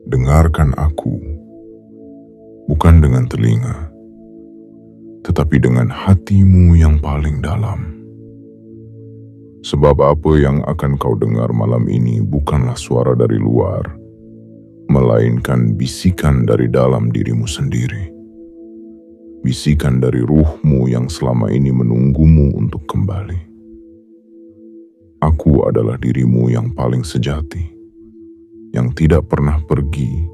Dengarkan aku, bukan dengan telinga, tetapi dengan hatimu yang paling dalam. Sebab apa yang akan kau dengar malam ini bukanlah suara dari luar, melainkan bisikan dari dalam dirimu sendiri. Bisikan dari ruhmu yang selama ini menunggumu untuk kembali. Aku adalah dirimu yang paling sejati, yang tidak pernah pergi,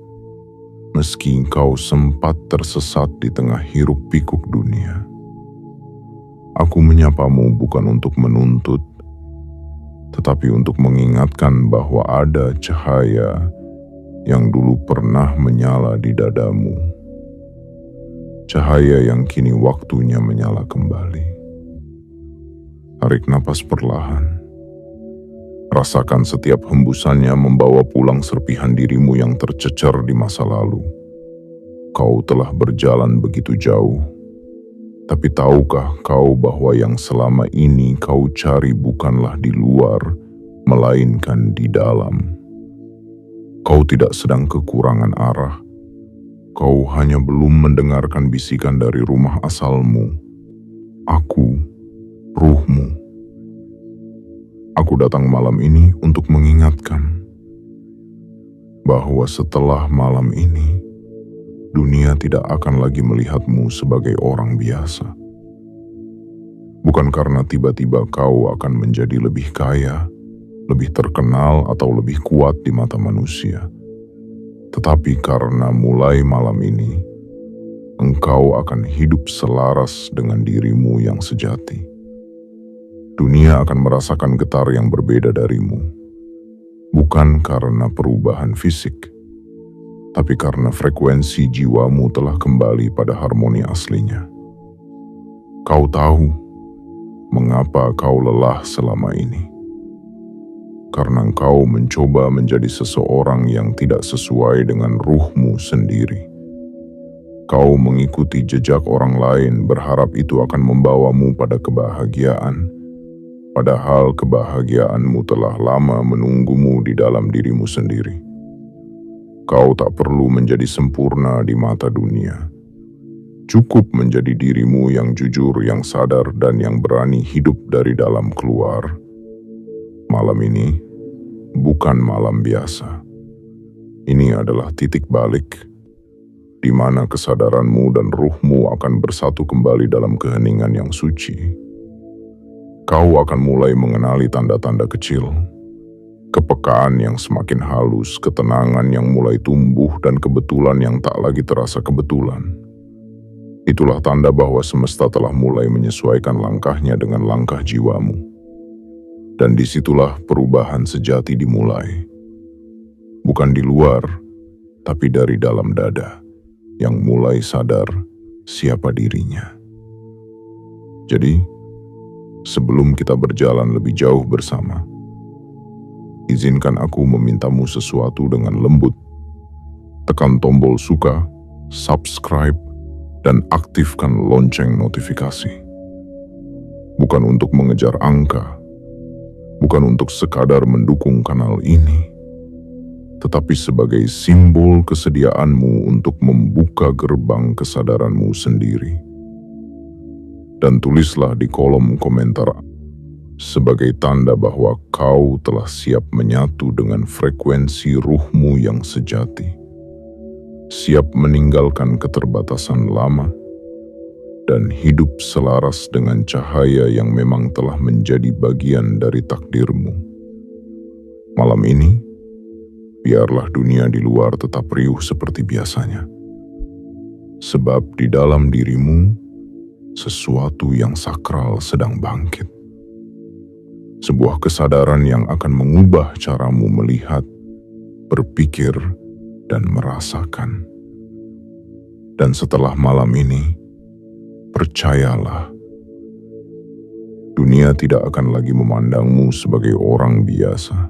meski engkau sempat tersesat di tengah hiruk-pikuk dunia. Aku menyapamu bukan untuk menuntut, tetapi untuk mengingatkan bahwa ada cahaya yang dulu pernah menyala di dadamu. Cahaya yang kini waktunya menyala kembali. Tarik napas perlahan. Rasakan setiap hembusannya membawa pulang serpihan dirimu yang tercecer di masa lalu. Kau telah berjalan begitu jauh, tapi tahukah kau bahwa yang selama ini kau cari bukanlah di luar, melainkan di dalam. Kau tidak sedang kekurangan arah. Kau hanya belum mendengarkan bisikan dari rumah asalmu. Aku, ruhmu. Aku datang malam ini untuk mengingatkan bahwa setelah malam ini, dunia tidak akan lagi melihatmu sebagai orang biasa. Bukan karena tiba-tiba kau akan menjadi lebih kaya, lebih terkenal atau lebih kuat di mata manusia. Tetapi karena mulai malam ini, engkau akan hidup selaras dengan dirimu yang sejati. Dunia akan merasakan getar yang berbeda darimu. Bukan karena perubahan fisik, tapi karena frekuensi jiwamu telah kembali pada harmoni aslinya. Kau tahu mengapa kau lelah selama ini. Karena engkau mencoba menjadi seseorang yang tidak sesuai dengan ruhmu sendiri. Kau mengikuti jejak orang lain berharap itu akan membawamu pada kebahagiaan. Padahal kebahagiaanmu telah lama menunggumu di dalam dirimu sendiri. Kau tak perlu menjadi sempurna di mata dunia. Cukup menjadi dirimu yang jujur, yang sadar, dan yang berani hidup dari dalam keluar. Malam ini bukan malam biasa. Ini adalah titik balik, di mana kesadaranmu dan ruhmu akan bersatu kembali dalam keheningan yang suci. Kau akan mulai mengenali tanda-tanda kecil, kepekaan yang semakin halus, ketenangan yang mulai tumbuh, dan kebetulan yang tak lagi terasa kebetulan. Itulah tanda bahwa semesta telah mulai menyesuaikan langkahnya dengan langkah jiwamu. Dan disitulah perubahan sejati dimulai. Bukan di luar, tapi dari dalam dada, yang mulai sadar siapa dirinya. Jadi, sebelum kita berjalan lebih jauh bersama, izinkan aku memintamu sesuatu dengan lembut. Tekan tombol suka, subscribe, dan aktifkan lonceng notifikasi. Bukan untuk mengejar angka, bukan untuk sekadar mendukung kanal ini, tetapi sebagai simbol kesediaanmu untuk membuka gerbang kesadaranmu sendiri. Dan tulislah di kolom komentar sebagai tanda bahwa kau telah siap menyatu dengan frekuensi ruhmu yang sejati. Siap meninggalkan keterbatasan lama dan hidup selaras dengan cahaya yang memang telah menjadi bagian dari takdirmu. Malam ini, biarlah dunia di luar tetap riuh seperti biasanya. Sebab di dalam dirimu, sesuatu yang sakral sedang bangkit. Sebuah kesadaran yang akan mengubah caramu melihat, berpikir, dan merasakan. Dan setelah malam ini, percayalah, dunia tidak akan lagi memandangmu sebagai orang biasa,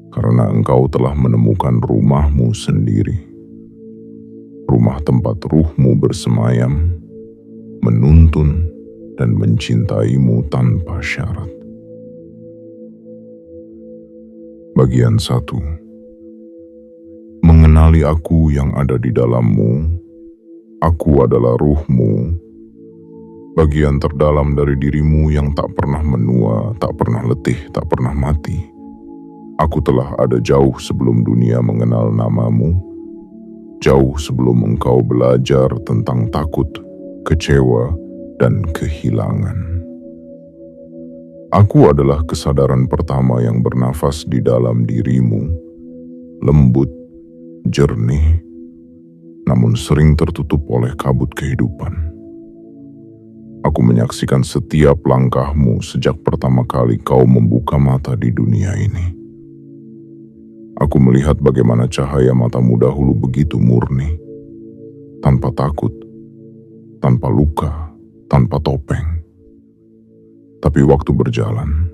karena engkau telah menemukan rumahmu sendiri. Rumah tempat ruhmu bersemayam, menuntun, dan mencintaimu tanpa syarat. Bagian 1. Kenali aku yang ada di dalammu. Aku adalah ruhmu, bagian terdalam dari dirimu yang tak pernah menua, tak pernah letih, tak pernah mati. Aku telah ada jauh sebelum dunia mengenal namamu, jauh sebelum engkau belajar tentang takut, kecewa, dan kehilangan. Aku adalah kesadaran pertama yang bernafas di dalam dirimu, lembut, jernih, namun sering tertutup oleh kabut kehidupan. Aku menyaksikan setiap langkahmu sejak pertama kali kau membuka mata di dunia ini. Aku melihat bagaimana cahaya matamu dahulu begitu murni, tanpa takut, tanpa luka, tanpa topeng. Tapi waktu berjalan,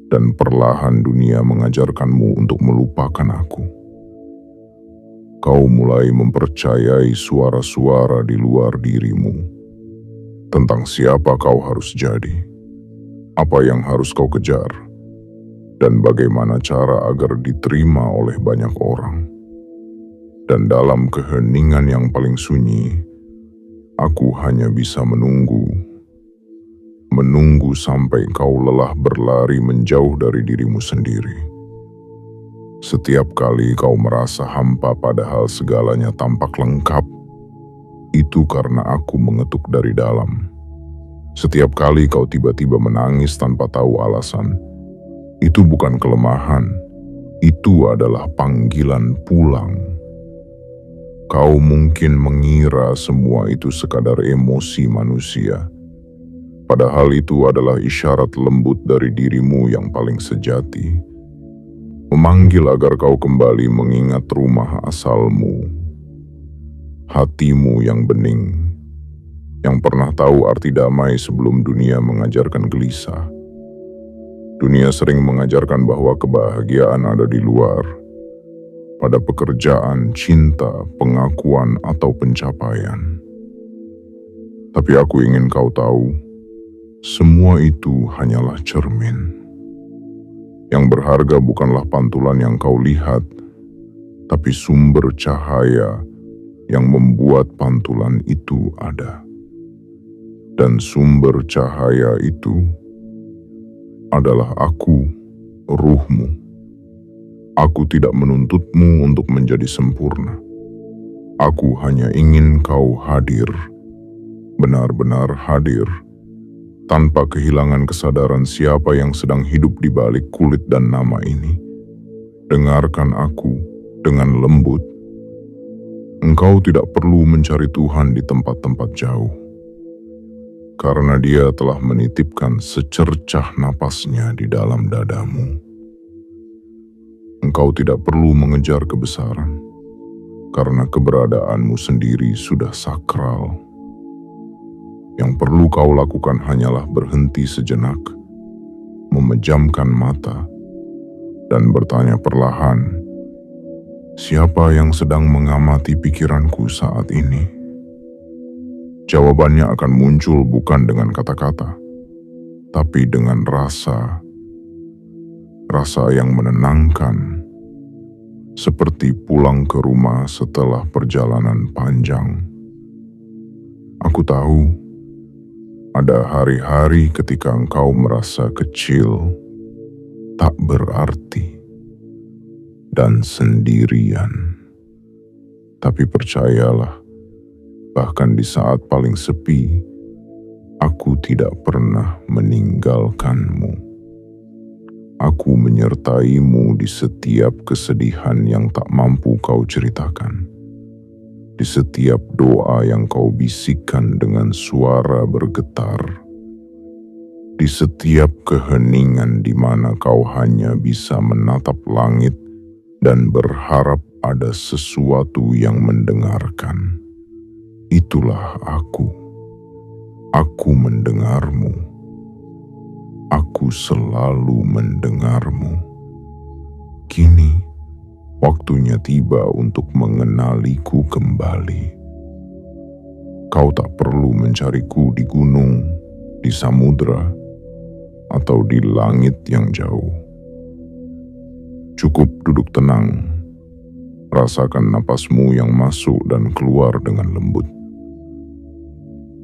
dan perlahan dunia mengajarkanmu untuk melupakan aku. Kau mulai mempercayai suara-suara di luar dirimu, tentang siapa kau harus jadi, apa yang harus kau kejar, dan bagaimana cara agar diterima oleh banyak orang. Dan dalam keheningan yang paling sunyi, aku hanya bisa menunggu sampai kau lelah berlari menjauh dari dirimu sendiri. Setiap kali kau merasa hampa padahal segalanya tampak lengkap, itu karena aku mengetuk dari dalam. Setiap kali kau tiba-tiba menangis tanpa tahu alasan, itu bukan kelemahan, itu adalah panggilan pulang. Kau mungkin mengira semua itu sekadar emosi manusia, padahal itu adalah isyarat lembut dari dirimu yang paling sejati, memanggil agar kau kembali mengingat rumah asalmu, hatimu yang bening, yang pernah tahu arti damai sebelum dunia mengajarkan gelisah. Dunia sering mengajarkan bahwa kebahagiaan ada di luar, pada pekerjaan, cinta, pengakuan, atau pencapaian. Tapi aku ingin kau tahu, semua itu hanyalah cermin. Yang berharga bukanlah pantulan yang kau lihat, tapi sumber cahaya yang membuat pantulan itu ada. Dan sumber cahaya itu adalah aku, ruhmu. Aku tidak menuntutmu untuk menjadi sempurna. Aku hanya ingin kau hadir, benar-benar hadir, tanpa kehilangan kesadaran siapa yang sedang hidup di balik kulit dan nama ini. Dengarkan aku dengan lembut. Engkau tidak perlu mencari Tuhan di tempat-tempat jauh, karena Dia telah menitipkan secercah napasnya di dalam dadamu. Engkau tidak perlu mengejar kebesaran, karena keberadaanmu sendiri sudah sakral. Yang perlu kau lakukan hanyalah berhenti sejenak, memejamkan mata, dan bertanya perlahan, siapa yang sedang mengamati pikiranku saat ini? Jawabannya akan muncul bukan dengan kata-kata, tapi dengan rasa yang menenangkan, seperti pulang ke rumah setelah perjalanan panjang. Aku tahu, ada hari-hari ketika engkau merasa kecil, tak berarti, dan sendirian. Tapi percayalah, bahkan di saat paling sepi, aku tidak pernah meninggalkanmu. Aku menyertaimu di setiap kesedihan yang tak mampu kau ceritakan, di setiap doa yang kau bisikkan dengan suara bergetar, di setiap keheningan di mana kau hanya bisa menatap langit dan berharap ada sesuatu yang mendengarkan. Itulah aku. Aku mendengarmu. Aku selalu mendengarmu. Kini, waktunya tiba untuk mengenaliku kembali. Kau tak perlu mencariku di gunung, di samudra, atau di langit yang jauh. Cukup duduk tenang, Rasakan napasmu yang masuk dan keluar dengan lembut.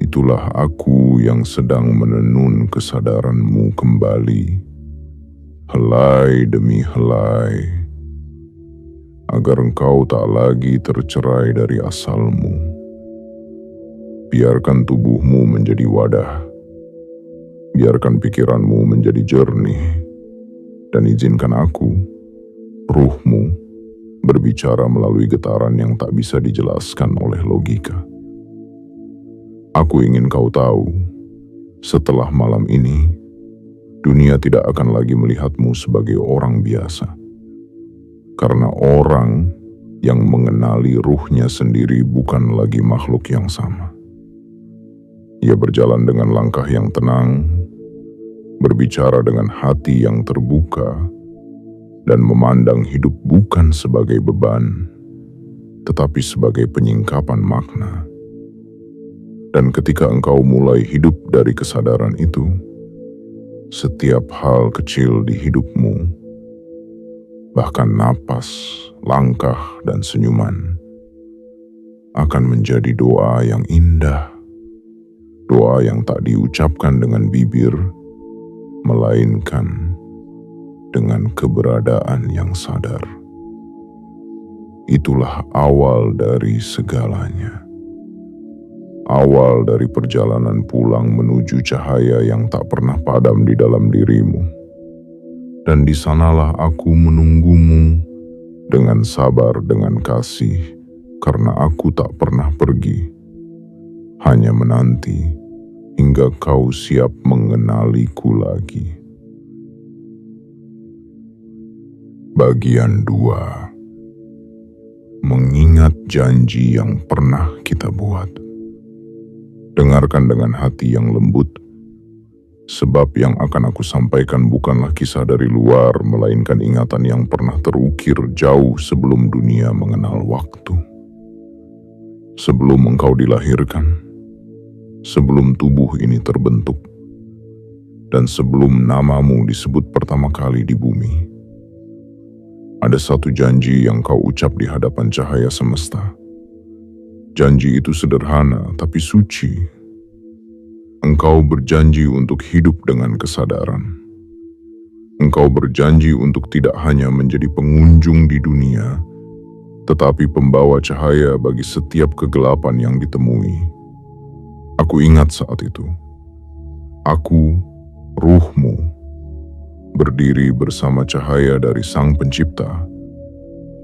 Itulah aku yang sedang menenun kesadaranmu kembali, helai demi helai, agar engkau tak lagi tercerai dari asalmu. Biarkan tubuhmu menjadi wadah, biarkan pikiranmu menjadi jernih, dan izinkan aku, ruhmu, berbicara melalui getaran yang tak bisa dijelaskan oleh logika. Aku ingin kau tahu, setelah malam ini, dunia tidak akan lagi melihatmu sebagai orang biasa. Karena orang yang mengenali ruhnya sendiri bukan lagi makhluk yang sama. Ia berjalan dengan langkah yang tenang, berbicara dengan hati yang terbuka, dan memandang hidup bukan sebagai beban, tetapi sebagai penyingkapan makna. Dan ketika engkau mulai hidup dari kesadaran itu, setiap hal kecil di hidupmu, bahkan napas, langkah, dan senyuman, akan menjadi doa yang indah. Doa yang tak diucapkan dengan bibir, melainkan dengan keberadaan yang sadar. Itulah awal dari segalanya. Awal dari perjalanan pulang menuju cahaya yang tak pernah padam di dalam dirimu. Dan di sanalah aku menunggumu dengan sabar, dengan kasih, karena aku tak pernah pergi, hanya menanti hingga kau siap mengenaliku lagi. Bagian 2. Mengingat janji yang pernah kita buat. Dengarkan dengan hati yang lembut, sebab yang akan aku sampaikan bukanlah kisah dari luar, melainkan ingatan yang pernah terukir jauh sebelum dunia mengenal waktu. Sebelum engkau dilahirkan, sebelum tubuh ini terbentuk, dan sebelum namamu disebut pertama kali di bumi. Ada satu janji yang kau ucap di hadapan cahaya semesta. Janji itu sederhana tapi suci. Engkau berjanji untuk hidup dengan kesadaran. Engkau berjanji untuk tidak hanya menjadi pengunjung di dunia, tetapi pembawa cahaya bagi setiap kegelapan yang ditemui. Aku ingat saat itu. Aku, ruhmu, berdiri bersama cahaya dari Sang Pencipta,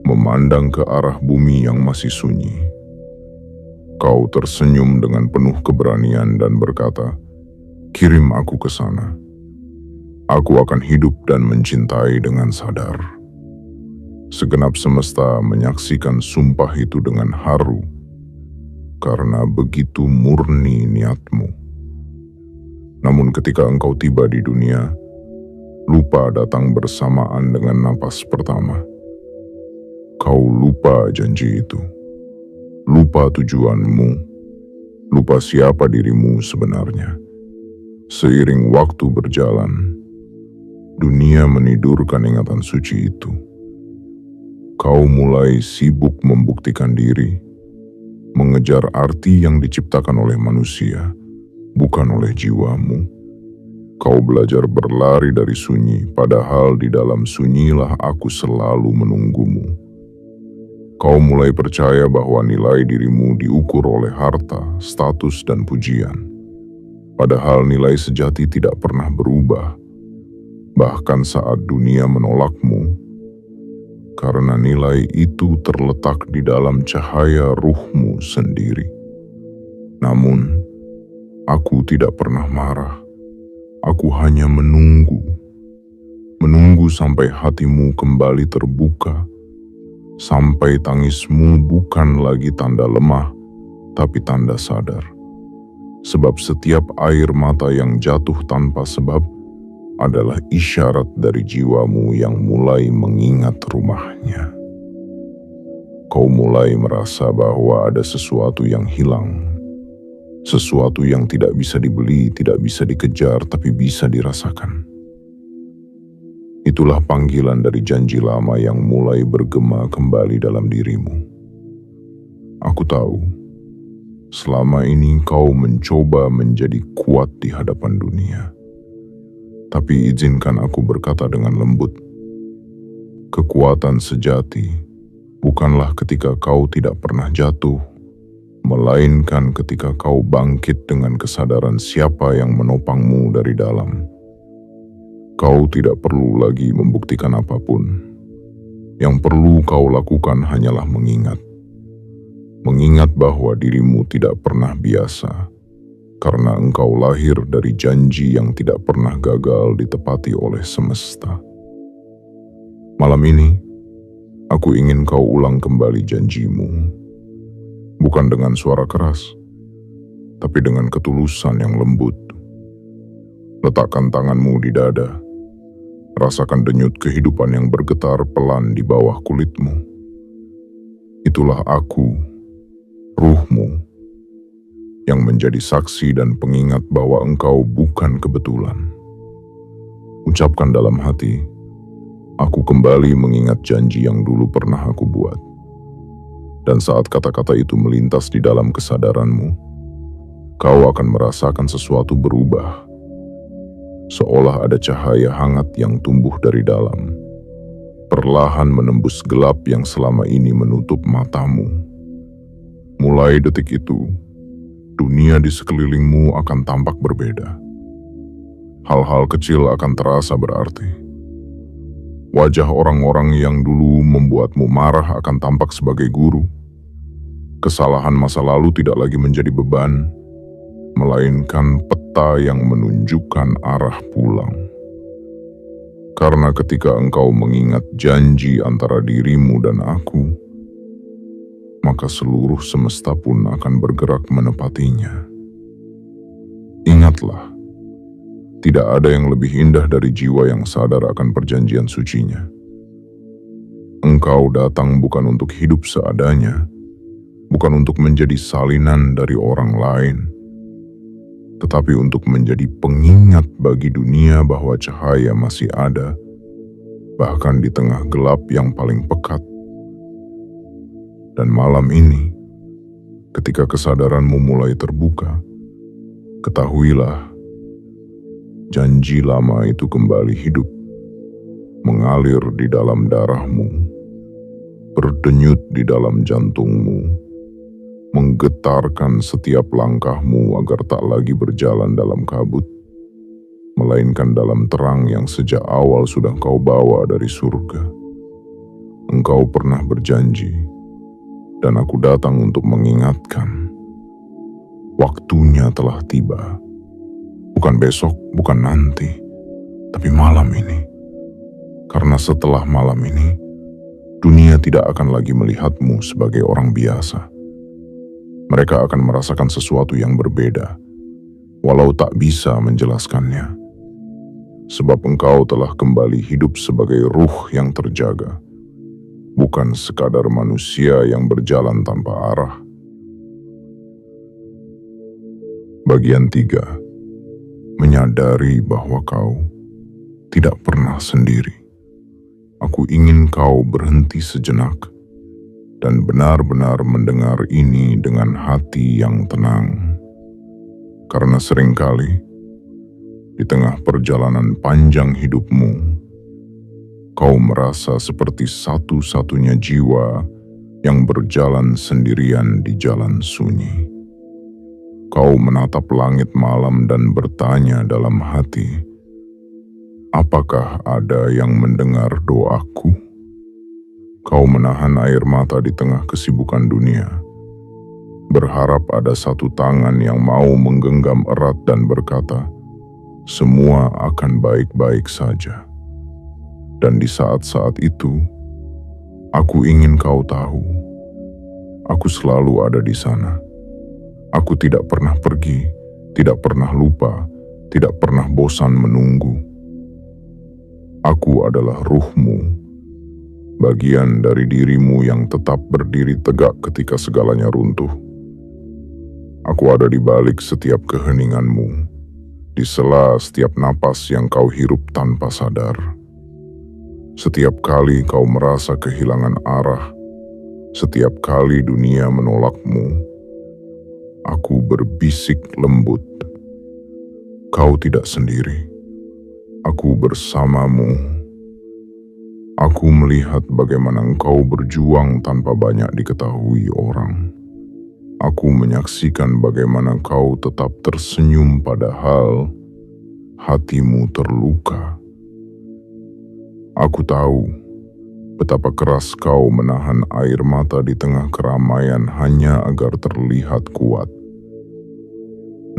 memandang ke arah bumi yang masih sunyi. Kau tersenyum dengan penuh keberanian dan berkata, "Kirim aku ke sana. Aku akan hidup dan mencintai dengan sadar." Segenap semesta menyaksikan sumpah itu dengan haru, karena begitu murni niatmu. Namun ketika engkau tiba di dunia, lupa datang bersamaan dengan napas pertama. Kau lupa janji itu. Lupa tujuanmu, lupa siapa dirimu sebenarnya. Seiring waktu berjalan, dunia menidurkan ingatan suci itu. Kau mulai sibuk membuktikan diri, mengejar arti yang diciptakan oleh manusia, bukan oleh jiwamu. Kau belajar berlari dari sunyi, padahal di dalam sunyilah aku selalu menunggumu. Kau mulai percaya bahwa nilai dirimu diukur oleh harta, status, dan pujian. Padahal nilai sejati tidak pernah berubah, bahkan saat dunia menolakmu, karena nilai itu terletak di dalam cahaya ruhmu sendiri. Namun, aku tidak pernah marah. Aku hanya menunggu sampai hatimu kembali terbuka, sampai tangismu bukan lagi tanda lemah, tapi tanda sadar. Sebab setiap air mata yang jatuh tanpa sebab adalah isyarat dari jiwamu yang mulai mengingat rumahnya. Kau mulai merasa bahwa ada sesuatu yang hilang, sesuatu yang tidak bisa dibeli, tidak bisa dikejar, tapi bisa dirasakan. Itulah panggilan dari janji lama yang mulai bergema kembali dalam dirimu. Aku tahu, selama ini kau mencoba menjadi kuat di hadapan dunia. Tapi izinkan aku berkata dengan lembut, kekuatan sejati bukanlah ketika kau tidak pernah jatuh, melainkan ketika kau bangkit dengan kesadaran siapa yang menopangmu dari dalam. Kau tidak perlu lagi membuktikan apapun. Yang perlu kau lakukan hanyalah mengingat. Mengingat bahwa dirimu tidak pernah biasa, karena engkau lahir dari janji yang tidak pernah gagal ditepati oleh semesta. Malam ini, aku ingin kau ulang kembali janjimu. Bukan dengan suara keras, tapi dengan ketulusan yang lembut. Letakkan tanganmu di dada. Rasakan denyut kehidupan yang bergetar pelan di bawah kulitmu. Itulah aku, ruhmu, yang menjadi saksi dan pengingat bahwa engkau bukan kebetulan. Ucapkan dalam hati, aku kembali mengingat janji yang dulu pernah aku buat. Dan saat kata-kata itu melintas di dalam kesadaranmu, kau akan merasakan sesuatu berubah. Seolah ada cahaya hangat yang tumbuh dari dalam, perlahan menembus gelap yang selama ini menutup matamu. Mulai detik itu, dunia di sekelilingmu akan tampak berbeda. Hal-hal kecil akan terasa berarti. Wajah orang-orang yang dulu membuatmu marah akan tampak sebagai guru. Kesalahan masa lalu tidak lagi menjadi beban, melainkan peta yang menunjukkan arah pulang. Karena ketika engkau mengingat janji antara dirimu dan aku, maka seluruh semesta pun akan bergerak menepatinya. Ingatlah, tidak ada yang lebih indah dari jiwa yang sadar akan perjanjian sucinya. Engkau datang bukan untuk hidup seadanya, bukan untuk menjadi salinan dari orang lain, tetapi untuk menjadi pengingat bagi dunia bahwa cahaya masih ada, bahkan di tengah gelap yang paling pekat. Dan malam ini, ketika kesadaranmu mulai terbuka, ketahuilah, janji lama itu kembali hidup, mengalir di dalam darahmu, berdenyut di dalam jantungmu, menggetarkan setiap langkahmu agar tak lagi berjalan dalam kabut, melainkan dalam terang yang sejak awal sudah kau bawa dari surga. Engkau pernah berjanji, dan aku datang untuk mengingatkan. Waktunya telah tiba. Bukan besok, bukan nanti, tapi malam ini. Karena setelah malam ini, dunia tidak akan lagi melihatmu sebagai orang biasa. Mereka akan merasakan sesuatu yang berbeda, walau tak bisa menjelaskannya. Sebab engkau telah kembali hidup sebagai ruh yang terjaga, bukan sekadar manusia yang berjalan tanpa arah. Bagian 3. Menyadari bahwa kau tidak pernah sendiri. Aku ingin kau berhenti sejenak dan benar-benar mendengar ini dengan hati yang tenang. Karena seringkali, di tengah perjalanan panjang hidupmu, kau merasa seperti satu-satunya jiwa yang berjalan sendirian di jalan sunyi. Kau menatap langit malam dan bertanya dalam hati, apakah ada yang mendengar doaku? Kau menahan air mata di tengah kesibukan dunia, berharap ada satu tangan yang mau menggenggam erat dan berkata, semua akan baik-baik saja. Dan di saat-saat itu, aku ingin kau tahu, aku selalu ada di sana. Aku tidak pernah pergi, tidak pernah lupa, tidak pernah bosan menunggu. Aku adalah ruhmu, bagian dari dirimu yang tetap berdiri tegak ketika segalanya runtuh. Aku ada di balik setiap keheninganmu, di sela setiap napas yang kau hirup tanpa sadar. Setiap kali kau merasa kehilangan arah, setiap kali dunia menolakmu, aku berbisik lembut. Kau tidak sendiri. Aku bersamamu. Aku melihat bagaimana engkau berjuang tanpa banyak diketahui orang. Aku menyaksikan bagaimana kau tetap tersenyum padahal hatimu terluka. Aku tahu betapa keras kau menahan air mata di tengah keramaian hanya agar terlihat kuat.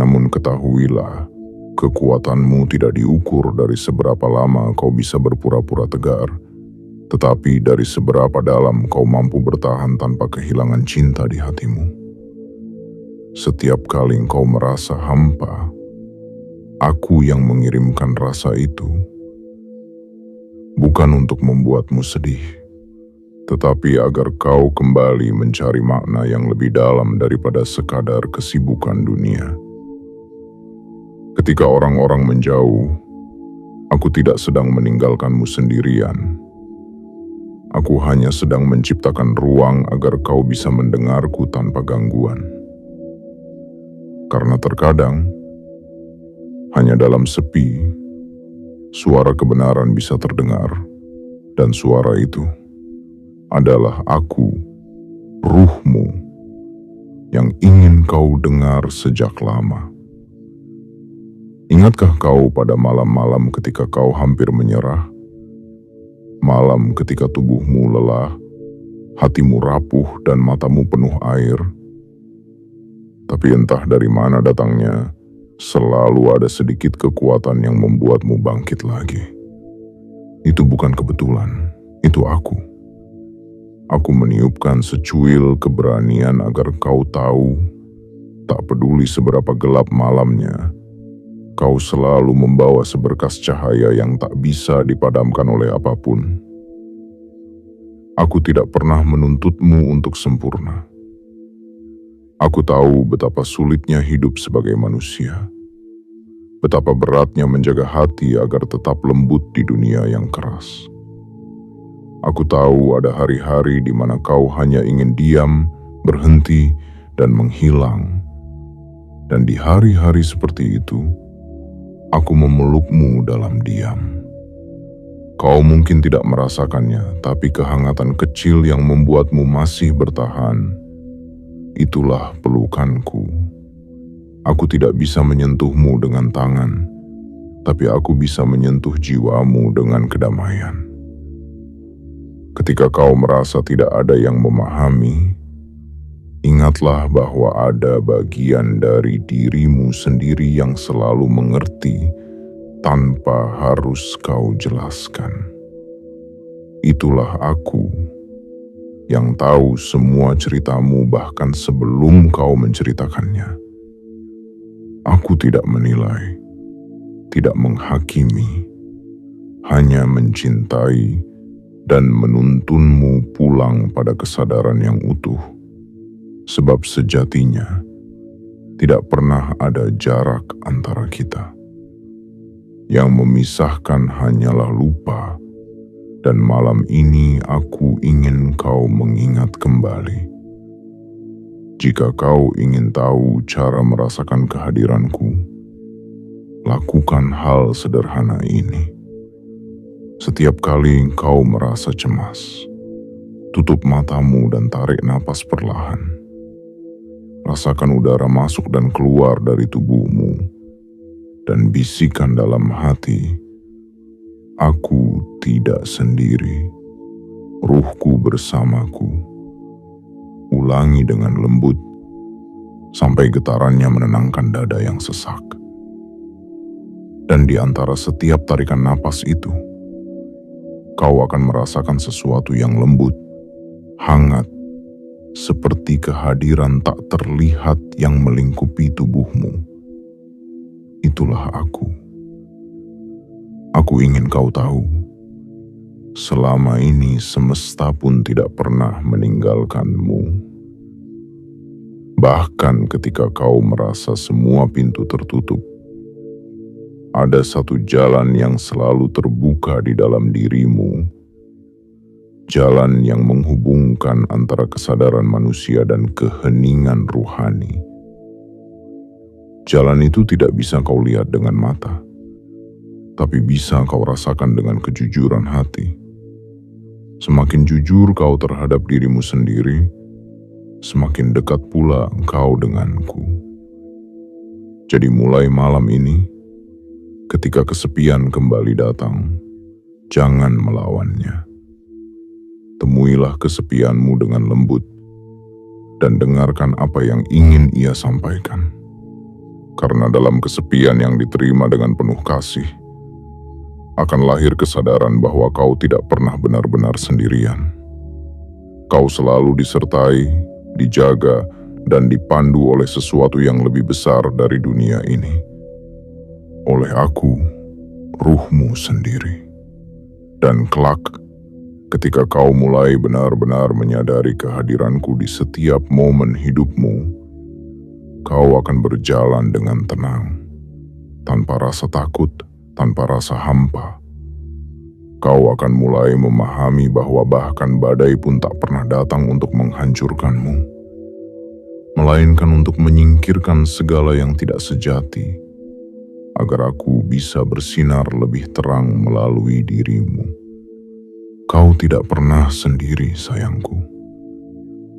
Namun ketahuilah, kekuatanmu tidak diukur dari seberapa lama kau bisa berpura-pura tegar, tetapi dari seberapa dalam kau mampu bertahan tanpa kehilangan cinta di hatimu. Setiap kali engkau merasa hampa, aku yang mengirimkan rasa itu. Bukan untuk membuatmu sedih, tetapi agar kau kembali mencari makna yang lebih dalam daripada sekadar kesibukan dunia. Ketika orang-orang menjauh, aku tidak sedang meninggalkanmu sendirian. Aku hanya sedang menciptakan ruang agar kau bisa mendengarku tanpa gangguan. Karena terkadang, hanya dalam sepi, suara kebenaran bisa terdengar, dan suara itu adalah aku, ruhmu, yang ingin kau dengar sejak lama. Ingatkah kau pada malam-malam ketika kau hampir menyerah? Malam ketika tubuhmu lelah, hatimu rapuh dan matamu penuh air. Tapi entah dari mana datangnya, selalu ada sedikit kekuatan yang membuatmu bangkit lagi. Itu bukan kebetulan, itu aku. Aku meniupkan secuil keberanian agar kau tahu, tak peduli seberapa gelap malamnya, kau selalu membawa seberkas cahaya yang tak bisa dipadamkan oleh apapun. Aku tidak pernah menuntutmu untuk sempurna. Aku tahu betapa sulitnya hidup sebagai manusia. Betapa beratnya menjaga hati agar tetap lembut di dunia yang keras. Aku tahu ada hari-hari di mana kau hanya ingin diam, berhenti, dan menghilang. Dan di hari-hari seperti itu, aku memelukmu dalam diam. Kau mungkin tidak merasakannya, tapi kehangatan kecil yang membuatmu masih bertahan, itulah pelukanku. Aku tidak bisa menyentuhmu dengan tangan, tapi aku bisa menyentuh jiwamu dengan kedamaian. Ketika kau merasa tidak ada yang memahami, ingatlah bahwa ada bagian dari dirimu sendiri yang selalu mengerti tanpa harus kau jelaskan. Itulah aku yang tahu semua ceritamu bahkan sebelum kau menceritakannya. Aku tidak menilai, tidak menghakimi, hanya mencintai dan menuntunmu pulang pada kesadaran yang utuh. Sebab sejatinya, tidak pernah ada jarak antara kita. Yang memisahkan hanyalah lupa, dan malam ini aku ingin kau mengingat kembali. Jika kau ingin tahu cara merasakan kehadiranku, lakukan hal sederhana ini. Setiap kali kau merasa cemas, tutup matamu dan tarik napas perlahan. Rasakan udara masuk dan keluar dari tubuhmu, dan bisikan dalam hati, aku tidak sendiri, ruhku bersamaku. Ulangi dengan lembut, sampai getarannya menenangkan dada yang sesak. Dan di antara setiap tarikan napas itu, kau akan merasakan sesuatu yang lembut, hangat, seperti kehadiran tak terlihat yang melingkupi tubuhmu. Itulah aku. Aku ingin kau tahu, selama ini semesta pun tidak pernah meninggalkanmu. Bahkan ketika kau merasa semua pintu tertutup, ada satu jalan yang selalu terbuka di dalam dirimu jalan yang menghubungkan antara kesadaran manusia dan keheningan ruhani. Jalan itu tidak bisa kau lihat dengan mata, tapi bisa kau rasakan dengan kejujuran hati. Semakin jujur kau terhadap dirimu sendiri, semakin dekat pula engkau denganku. Jadi mulai malam ini, ketika kesepian kembali datang, jangan melawannya. Temuilah kesepianmu dengan lembut, dan dengarkan apa yang ingin ia sampaikan. Karena dalam kesepian yang diterima dengan penuh kasih, akan lahir kesadaran bahwa kau tidak pernah benar-benar sendirian. Kau selalu disertai, dijaga, dan dipandu oleh sesuatu yang lebih besar dari dunia ini. Oleh aku, ruhmu sendiri. Dan kelak, ketika kau mulai benar-benar menyadari kehadiranku di setiap momen hidupmu, kau akan berjalan dengan tenang, tanpa rasa takut, tanpa rasa hampa. Kau akan mulai memahami bahwa bahkan badai pun tak pernah datang untuk menghancurkanmu, melainkan untuk menyingkirkan segala yang tidak sejati, agar aku bisa bersinar lebih terang melalui dirimu. Kau tidak pernah sendiri, sayangku.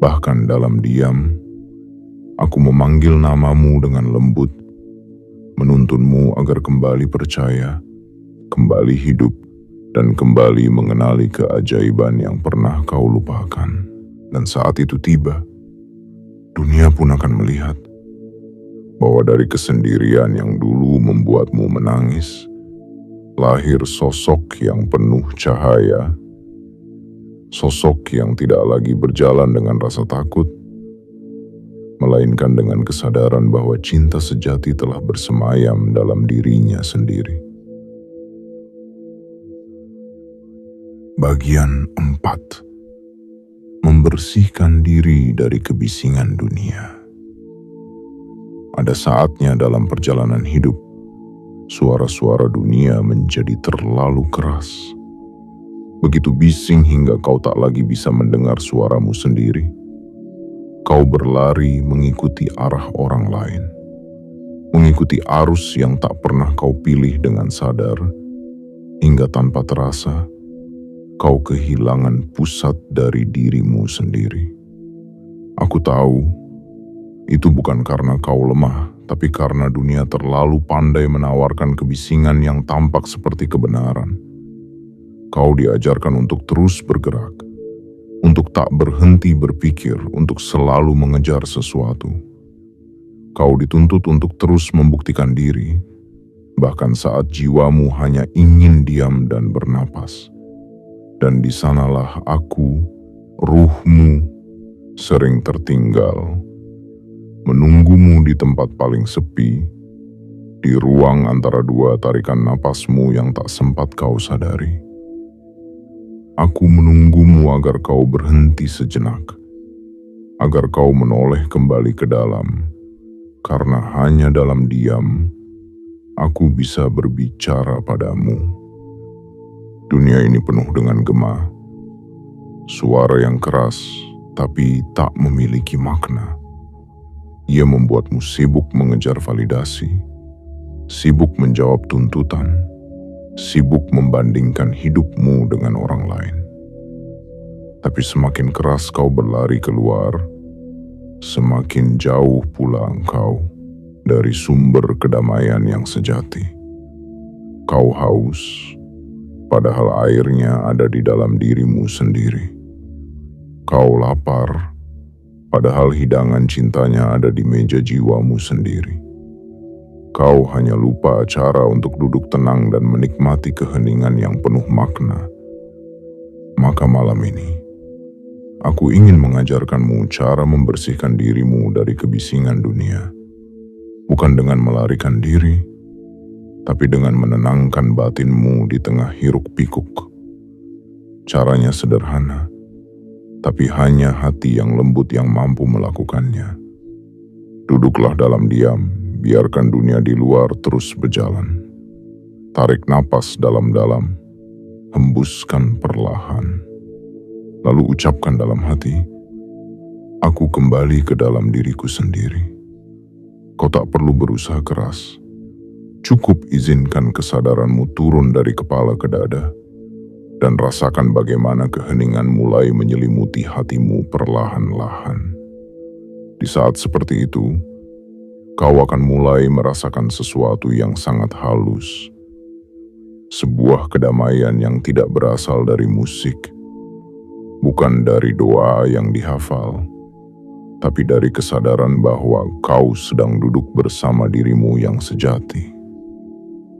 Bahkan dalam diam, aku memanggil namamu dengan lembut, menuntunmu agar kembali percaya, kembali hidup, dan kembali mengenali keajaiban yang pernah kau lupakan. Dan saat itu tiba, dunia pun akan melihat bahwa dari kesendirian yang dulu membuatmu menangis, lahir sosok yang penuh cahaya, sosok yang tidak lagi berjalan dengan rasa takut, melainkan dengan kesadaran bahwa cinta sejati telah bersemayam dalam dirinya sendiri. Bagian 4. Membersihkan diri dari kebisingan dunia. Ada saatnya dalam perjalanan hidup, suara-suara dunia menjadi terlalu keras. Begitu bising hingga kau tak lagi bisa mendengar suaramu sendiri. Kau berlari mengikuti arah orang lain, mengikuti arus yang tak pernah kau pilih dengan sadar, hingga tanpa terasa, kau kehilangan pusat dari dirimu sendiri. Aku tahu, itu bukan karena kau lemah, tapi karena dunia terlalu pandai menawarkan kebisingan yang tampak seperti kebenaran. Kau diajarkan untuk terus bergerak, untuk tak berhenti berpikir, untuk selalu mengejar sesuatu. Kau dituntut untuk terus membuktikan diri, bahkan saat jiwamu hanya ingin diam dan bernapas. Dan di sanalah aku, ruhmu, sering tertinggal, menunggumu di tempat paling sepi, di ruang antara dua tarikan napasmu yang tak sempat kau sadari. Aku menunggumu agar kau berhenti sejenak, agar kau menoleh kembali ke dalam, karena hanya dalam diam, aku bisa berbicara padamu. Dunia ini penuh dengan gema, suara yang keras tapi tak memiliki makna. Ia membuatmu sibuk mengejar validasi, sibuk menjawab tuntutan, sibuk membandingkan hidupmu dengan orang lain. Tapi semakin keras kau berlari keluar, semakin jauh pula engkau dari sumber kedamaian yang sejati. Kau haus, padahal airnya ada di dalam dirimu sendiri. Kau lapar, padahal hidangan cintanya ada di meja jiwamu sendiri. Kau hanya lupa cara untuk duduk tenang dan menikmati keheningan yang penuh makna. Maka malam ini, aku ingin mengajarkanmu cara membersihkan dirimu dari kebisingan dunia. Bukan dengan melarikan diri, tapi dengan menenangkan batinmu di tengah hiruk-pikuk. Caranya sederhana, tapi hanya hati yang lembut yang mampu melakukannya. Duduklah dalam diam, biarkan dunia di luar terus berjalan. Tarik napas dalam-dalam, hembuskan perlahan. lalu ucapkan dalam hati, aku kembali ke dalam diriku sendiri. Kau tak perlu berusaha keras. Cukup izinkan kesadaranmu turun dari kepala ke dada dan rasakan bagaimana keheningan mulai menyelimuti hatimu perlahan-lahan. Di saat seperti itu, kau akan mulai merasakan sesuatu yang sangat halus. Sebuah kedamaian yang tidak berasal dari musik, bukan dari doa yang dihafal, tapi dari kesadaran bahwa kau sedang duduk bersama dirimu yang sejati.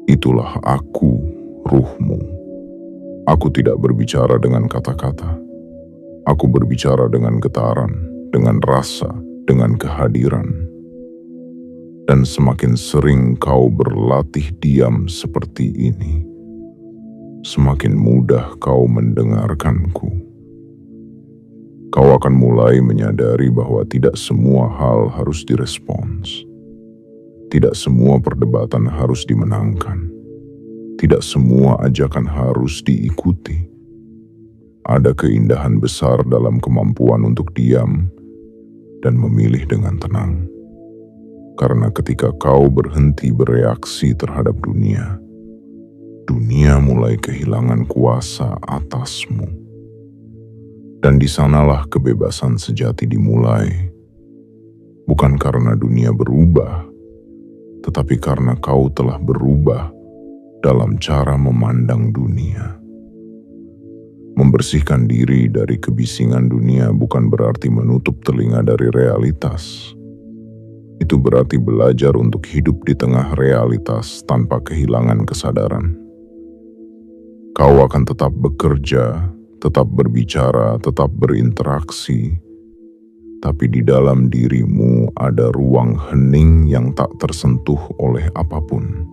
Itulah aku, ruhmu. Aku tidak berbicara dengan kata-kata. Aku berbicara dengan getaran, dengan rasa, dengan kehadiran. Dan semakin sering kau berlatih diam seperti ini, semakin mudah kau mendengarkanku. Kau akan mulai menyadari bahwa tidak semua hal harus direspons. Tidak semua perdebatan harus dimenangkan. Tidak semua ajakan harus diikuti. Ada keindahan besar dalam kemampuan untuk diam dan memilih dengan tenang. Karena ketika kau berhenti bereaksi terhadap dunia, dunia mulai kehilangan kuasa atasmu. Dan di sanalah kebebasan sejati dimulai. Bukan karena dunia berubah, tetapi karena kau telah berubah dalam cara memandang dunia. Membersihkan diri dari kebisingan dunia bukan berarti menutup telinga dari realitas. Itu berarti belajar untuk hidup di tengah realitas tanpa kehilangan kesadaran. Kau akan tetap bekerja, tetap berbicara, tetap berinteraksi, tapi di dalam dirimu ada ruang hening yang tak tersentuh oleh apapun.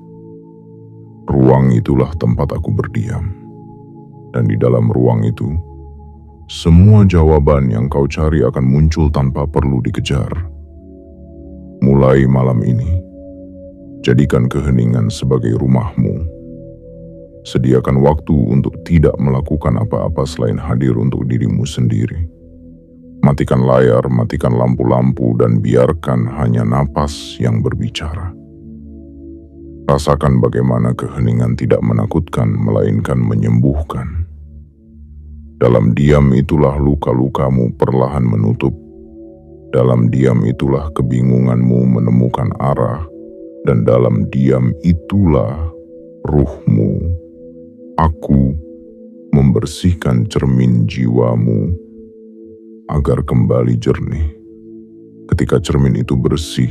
Ruang itulah tempat aku berdiam, dan di dalam ruang itu, semua jawaban yang kau cari akan muncul tanpa perlu dikejar. Mulai malam ini, jadikan keheningan sebagai rumahmu. Sediakan waktu untuk tidak melakukan apa-apa selain hadir untuk dirimu sendiri. Matikan layar, matikan lampu-lampu, dan biarkan hanya napas yang berbicara. Rasakan bagaimana keheningan tidak menakutkan, melainkan menyembuhkan. Dalam diam itulah luka-lukamu perlahan menutup. Dalam diam itulah kebingunganmu menemukan arah. Dan dalam diam itulah ruhmu, aku, membersihkan cermin jiwamu agar kembali jernih. Ketika cermin itu bersih,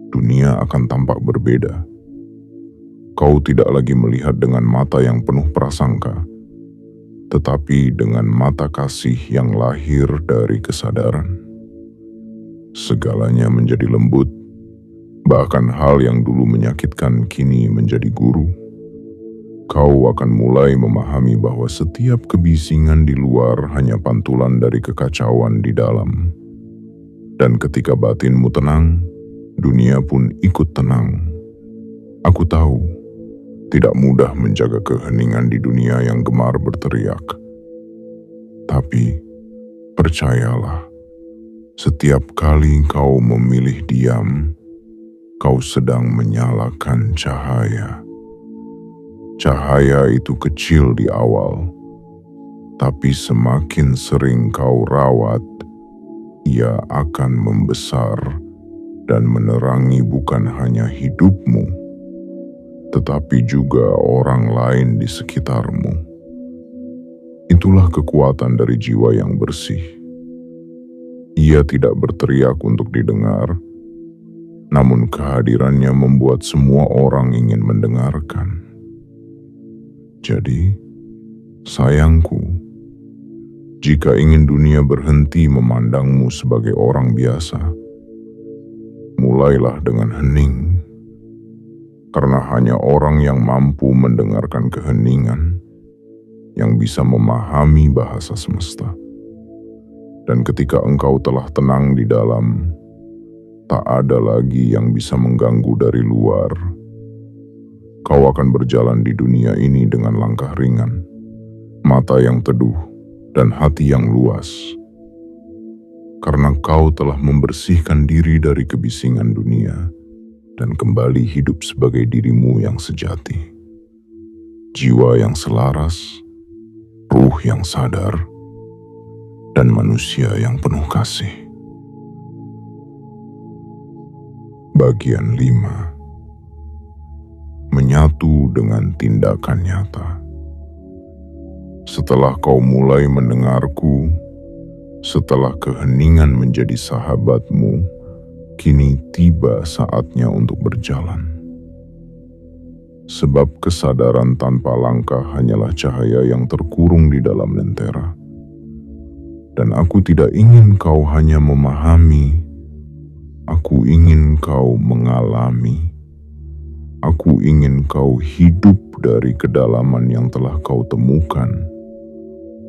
dunia akan tampak berbeda. Kau tidak lagi melihat dengan mata yang penuh prasangka, tetapi dengan mata kasih yang lahir dari kesadaran. Segalanya menjadi lembut, bahkan hal yang dulu menyakitkan kini menjadi guru. Kau akan mulai memahami bahwa setiap kebisingan di luar hanya pantulan dari kekacauan di dalam. Dan ketika batinmu tenang, dunia pun ikut tenang. Aku tahu, tidak mudah menjaga keheningan di dunia yang gemar berteriak. Tapi, percayalah, setiap kali kau memilih diam, kau sedang menyalakan cahaya. Cahaya itu kecil di awal, tapi semakin sering kau rawat, ia akan membesar dan menerangi bukan hanya hidupmu, tetapi juga orang lain di sekitarmu. Itulah kekuatan dari jiwa yang bersih. Ia tidak berteriak untuk didengar, namun kehadirannya membuat semua orang ingin mendengarkan. Jadi, sayangku, jika ingin dunia berhenti memandangmu sebagai orang biasa, mulailah dengan hening. Karena hanya orang yang mampu mendengarkan keheningan yang bisa memahami bahasa semesta. Dan ketika engkau telah tenang di dalam, tak ada lagi yang bisa mengganggu dari luar. Kau akan berjalan di dunia ini dengan langkah ringan, mata yang teduh, dan hati yang luas, karena Kau telah membersihkan diri dari kebisingan dunia dan kembali hidup sebagai diri-Mu yang sejati. Jiwa yang selaras, ruh yang sadar, dan manusia yang penuh kasih. Bagian 5. Menyatu dengan tindakan nyata. Setelah kau mulai mendengarku, setelah keheningan menjadi sahabatmu, kini tiba saatnya untuk berjalan. Sebab kesadaran tanpa langkah hanyalah cahaya yang terkurung di dalam lentera. Dan aku tidak ingin kau hanya memahami, aku ingin kau mengalami. Aku ingin kau hidup dari kedalaman yang telah kau temukan,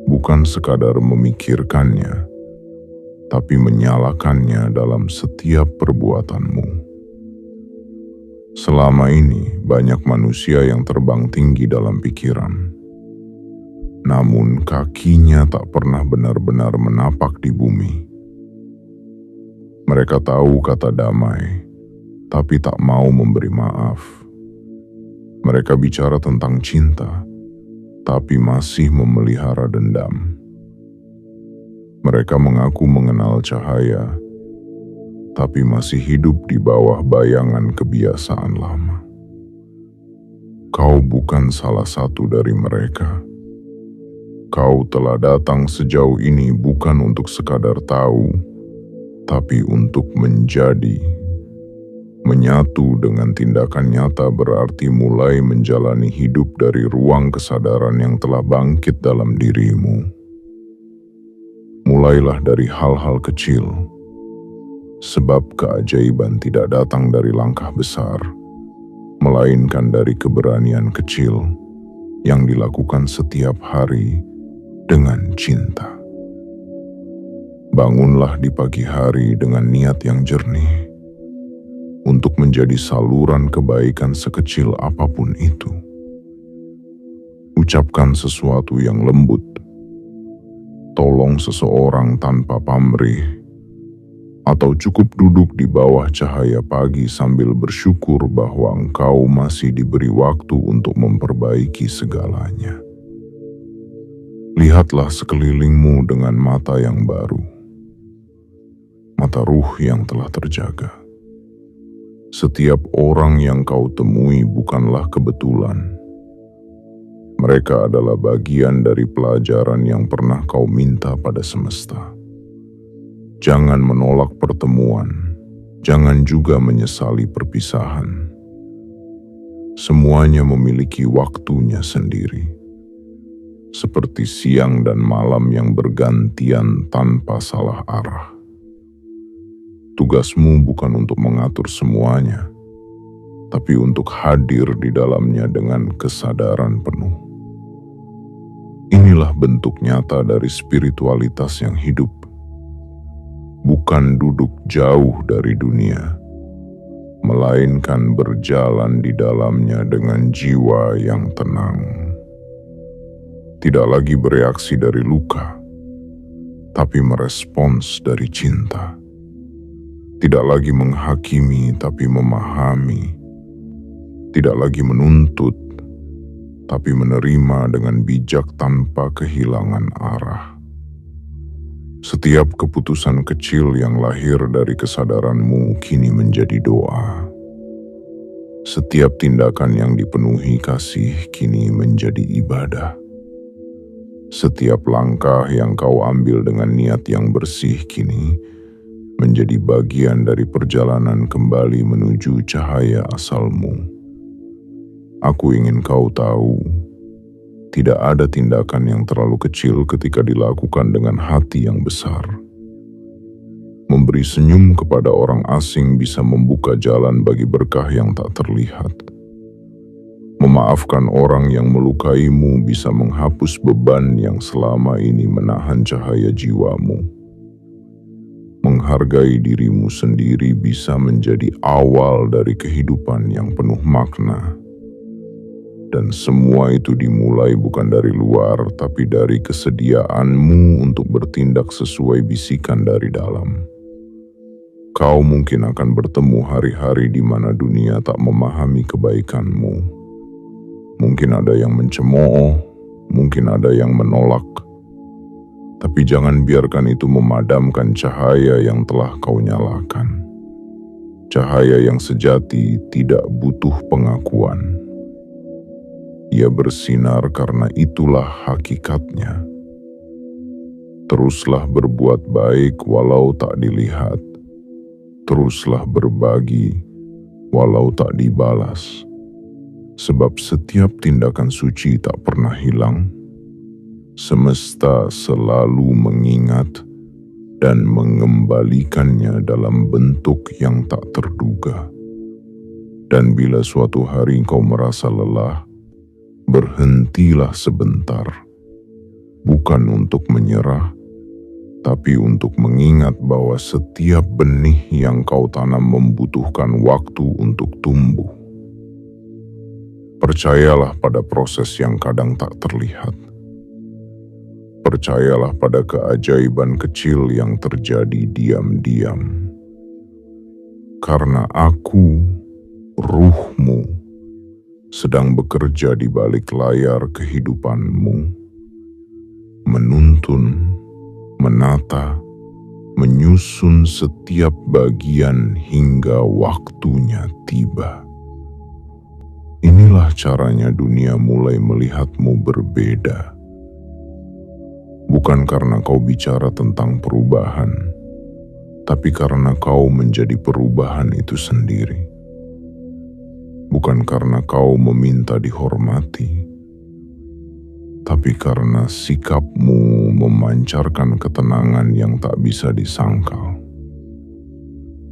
bukan sekadar memikirkannya, tapi menyalakannya dalam setiap perbuatanmu. Selama ini banyak manusia yang terbang tinggi dalam pikiran, namun kakinya tak pernah benar-benar menapak di bumi. Mereka tahu kata damai, tapi tak mau memberi maaf. Mereka bicara tentang cinta, tapi masih memelihara dendam. Mereka mengaku mengenal cahaya, tapi masih hidup di bawah bayangan kebiasaan lama. Kau bukan salah satu dari mereka. Kau telah datang sejauh ini bukan untuk sekadar tahu, tapi untuk menjadi. Menyatu dengan tindakan nyata berarti mulai menjalani hidup dari ruang kesadaran yang telah bangkit dalam dirimu. Mulailah dari hal-hal kecil, sebab keajaiban tidak datang dari langkah besar, melainkan dari keberanian kecil yang dilakukan setiap hari dengan cinta. Bangunlah di pagi hari dengan niat yang jernih, untuk menjadi saluran kebaikan sekecil apapun itu. Ucapkan sesuatu yang lembut, tolong seseorang tanpa pamrih, atau cukup duduk di bawah cahaya pagi sambil bersyukur bahwa engkau masih diberi waktu untuk memperbaiki segalanya. Lihatlah sekelilingmu dengan mata yang baru, mata ruh yang telah terjaga. Setiap orang yang kau temui bukanlah kebetulan. Mereka adalah bagian dari pelajaran yang pernah kau minta pada semesta. Jangan menolak pertemuan, jangan juga menyesali perpisahan. Semuanya memiliki waktunya sendiri. Seperti siang dan malam yang bergantian tanpa salah arah. Tugasmu bukan untuk mengatur semuanya, tapi untuk hadir di dalamnya dengan kesadaran penuh. Inilah bentuk nyata dari spiritualitas yang hidup. Bukan duduk jauh dari dunia, melainkan berjalan di dalamnya dengan jiwa yang tenang. Tidak lagi bereaksi dari luka, tapi merespons dari cinta. Tidak lagi menghakimi, tapi memahami. Tidak lagi menuntut, tapi menerima dengan bijak tanpa kehilangan arah. Setiap keputusan kecil yang lahir dari kesadaranmu kini menjadi doa. Setiap tindakan yang dipenuhi kasih kini menjadi ibadah. Setiap langkah yang kau ambil dengan niat yang bersih kini menjadi bagian dari perjalanan kembali menuju cahaya asalmu. Aku ingin kau tahu, tidak ada tindakan yang terlalu kecil ketika dilakukan dengan hati yang besar. Memberi senyum kepada orang asing bisa membuka jalan bagi berkah yang tak terlihat. Memaafkan orang yang melukaimu bisa menghapus beban yang selama ini menahan cahaya jiwamu. Menghargai dirimu sendiri bisa menjadi awal dari kehidupan yang penuh makna. Dan semua itu dimulai bukan dari luar, tapi dari kesediaanmu untuk bertindak sesuai bisikan dari dalam. Kau mungkin akan bertemu hari-hari di mana dunia tak memahami kebaikanmu. Mungkin ada yang mencemooh, mungkin ada yang menolak. Tapi jangan biarkan itu memadamkan cahaya yang telah kau nyalakan. Cahaya yang sejati tidak butuh pengakuan. Ia bersinar karena itulah hakikatnya. Teruslah berbuat baik walau tak dilihat. Teruslah berbagi walau tak dibalas. Sebab setiap tindakan suci tak pernah hilang. Semesta selalu mengingat dan mengembalikannya dalam bentuk yang tak terduga. Dan bila suatu hari kau merasa lelah, berhentilah sebentar, bukan untuk menyerah, tapi untuk mengingat bahwa setiap benih yang kau tanam membutuhkan waktu untuk tumbuh. Percayalah pada proses yang kadang tak terlihat. Percayalah pada keajaiban kecil yang terjadi diam-diam. Karena aku, ruhmu, sedang bekerja di balik layar kehidupanmu, menuntun, menata, menyusun setiap bagian hingga waktunya tiba. Inilah caranya dunia mulai melihatmu berbeda. Bukan karena kau bicara tentang perubahan, tapi karena kau menjadi perubahan itu sendiri. Bukan karena kau meminta dihormati, tapi karena sikapmu memancarkan ketenangan yang tak bisa disangkal.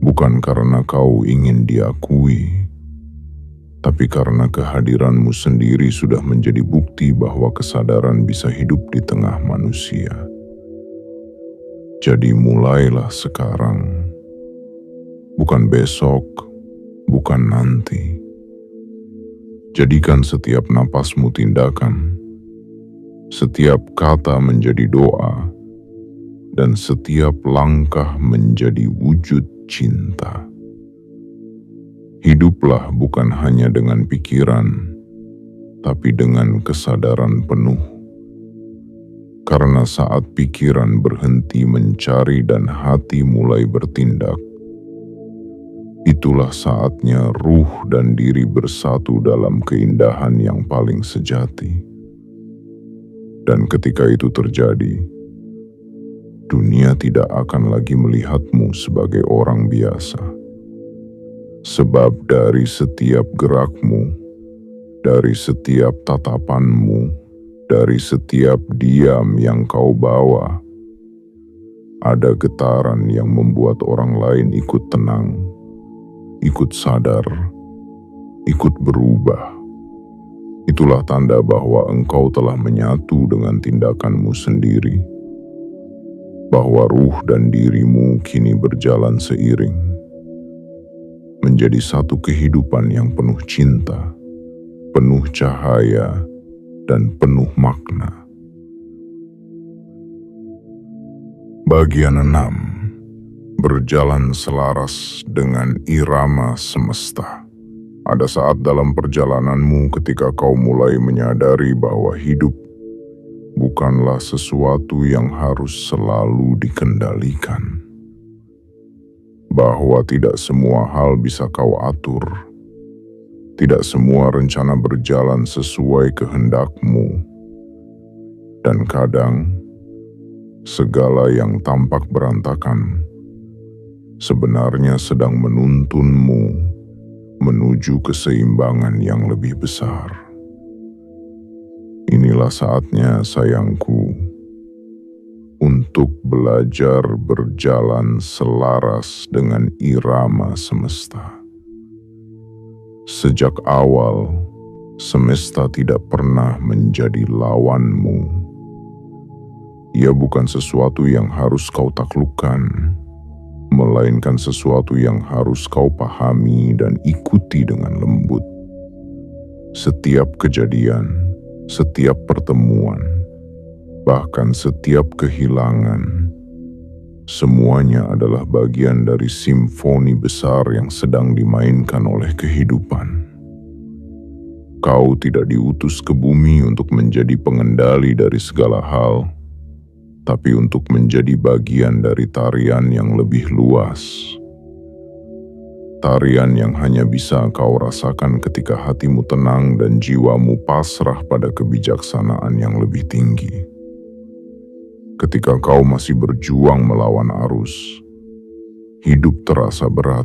Bukan karena kau ingin diakui, tapi karena kehadiranmu sendiri sudah menjadi bukti bahwa kesadaran bisa hidup di tengah manusia. Jadi mulailah sekarang, bukan besok, bukan nanti. Jadikan setiap napasmu tindakan, setiap kata menjadi doa, dan setiap langkah menjadi wujud cinta. Hiduplah bukan hanya dengan pikiran, tapi dengan kesadaran penuh. Karena saat pikiran berhenti mencari dan hati mulai bertindak, itulah saatnya ruh dan diri bersatu dalam keindahan yang paling sejati. Dan ketika itu terjadi, dunia tidak akan lagi melihatmu sebagai orang biasa. Sebab dari setiap gerakmu, dari setiap tatapanmu, dari setiap diam yang kau bawa, ada getaran yang membuat orang lain ikut tenang, ikut sadar, ikut berubah. Itulah tanda bahwa engkau telah menyatu dengan tindakanmu sendiri, bahwa ruh dan dirimu kini berjalan seiring, menjadi satu kehidupan yang penuh cinta, penuh cahaya, dan penuh makna. Bagian 6. Berjalan selaras dengan irama semesta. Ada saat dalam perjalananmu ketika kau mulai menyadari bahwa hidup bukanlah sesuatu yang harus selalu dikendalikan. Bahwa tidak semua hal bisa kau atur. Tidak semua rencana berjalan sesuai kehendakmu. Dan kadang, segala yang tampak berantakan sebenarnya sedang menuntunmu menuju keseimbangan yang lebih besar. Inilah saatnya, sayangku, untuk belajar berjalan selaras dengan irama semesta. Sejak awal, semesta tidak pernah menjadi lawanmu. Ia bukan sesuatu yang harus kau taklukkan, melainkan sesuatu yang harus kau pahami dan ikuti dengan lembut. Setiap kejadian, setiap pertemuan, bahkan setiap kehilangan, semuanya adalah bagian dari simfoni besar yang sedang dimainkan oleh kehidupan. Kau tidak diutus ke bumi untuk menjadi pengendali dari segala hal, tapi untuk menjadi bagian dari tarian yang lebih luas. Tarian yang hanya bisa kau rasakan ketika hatimu tenang dan jiwamu pasrah pada kebijaksanaan yang lebih tinggi. Ketika kau masih berjuang melawan arus, hidup terasa berat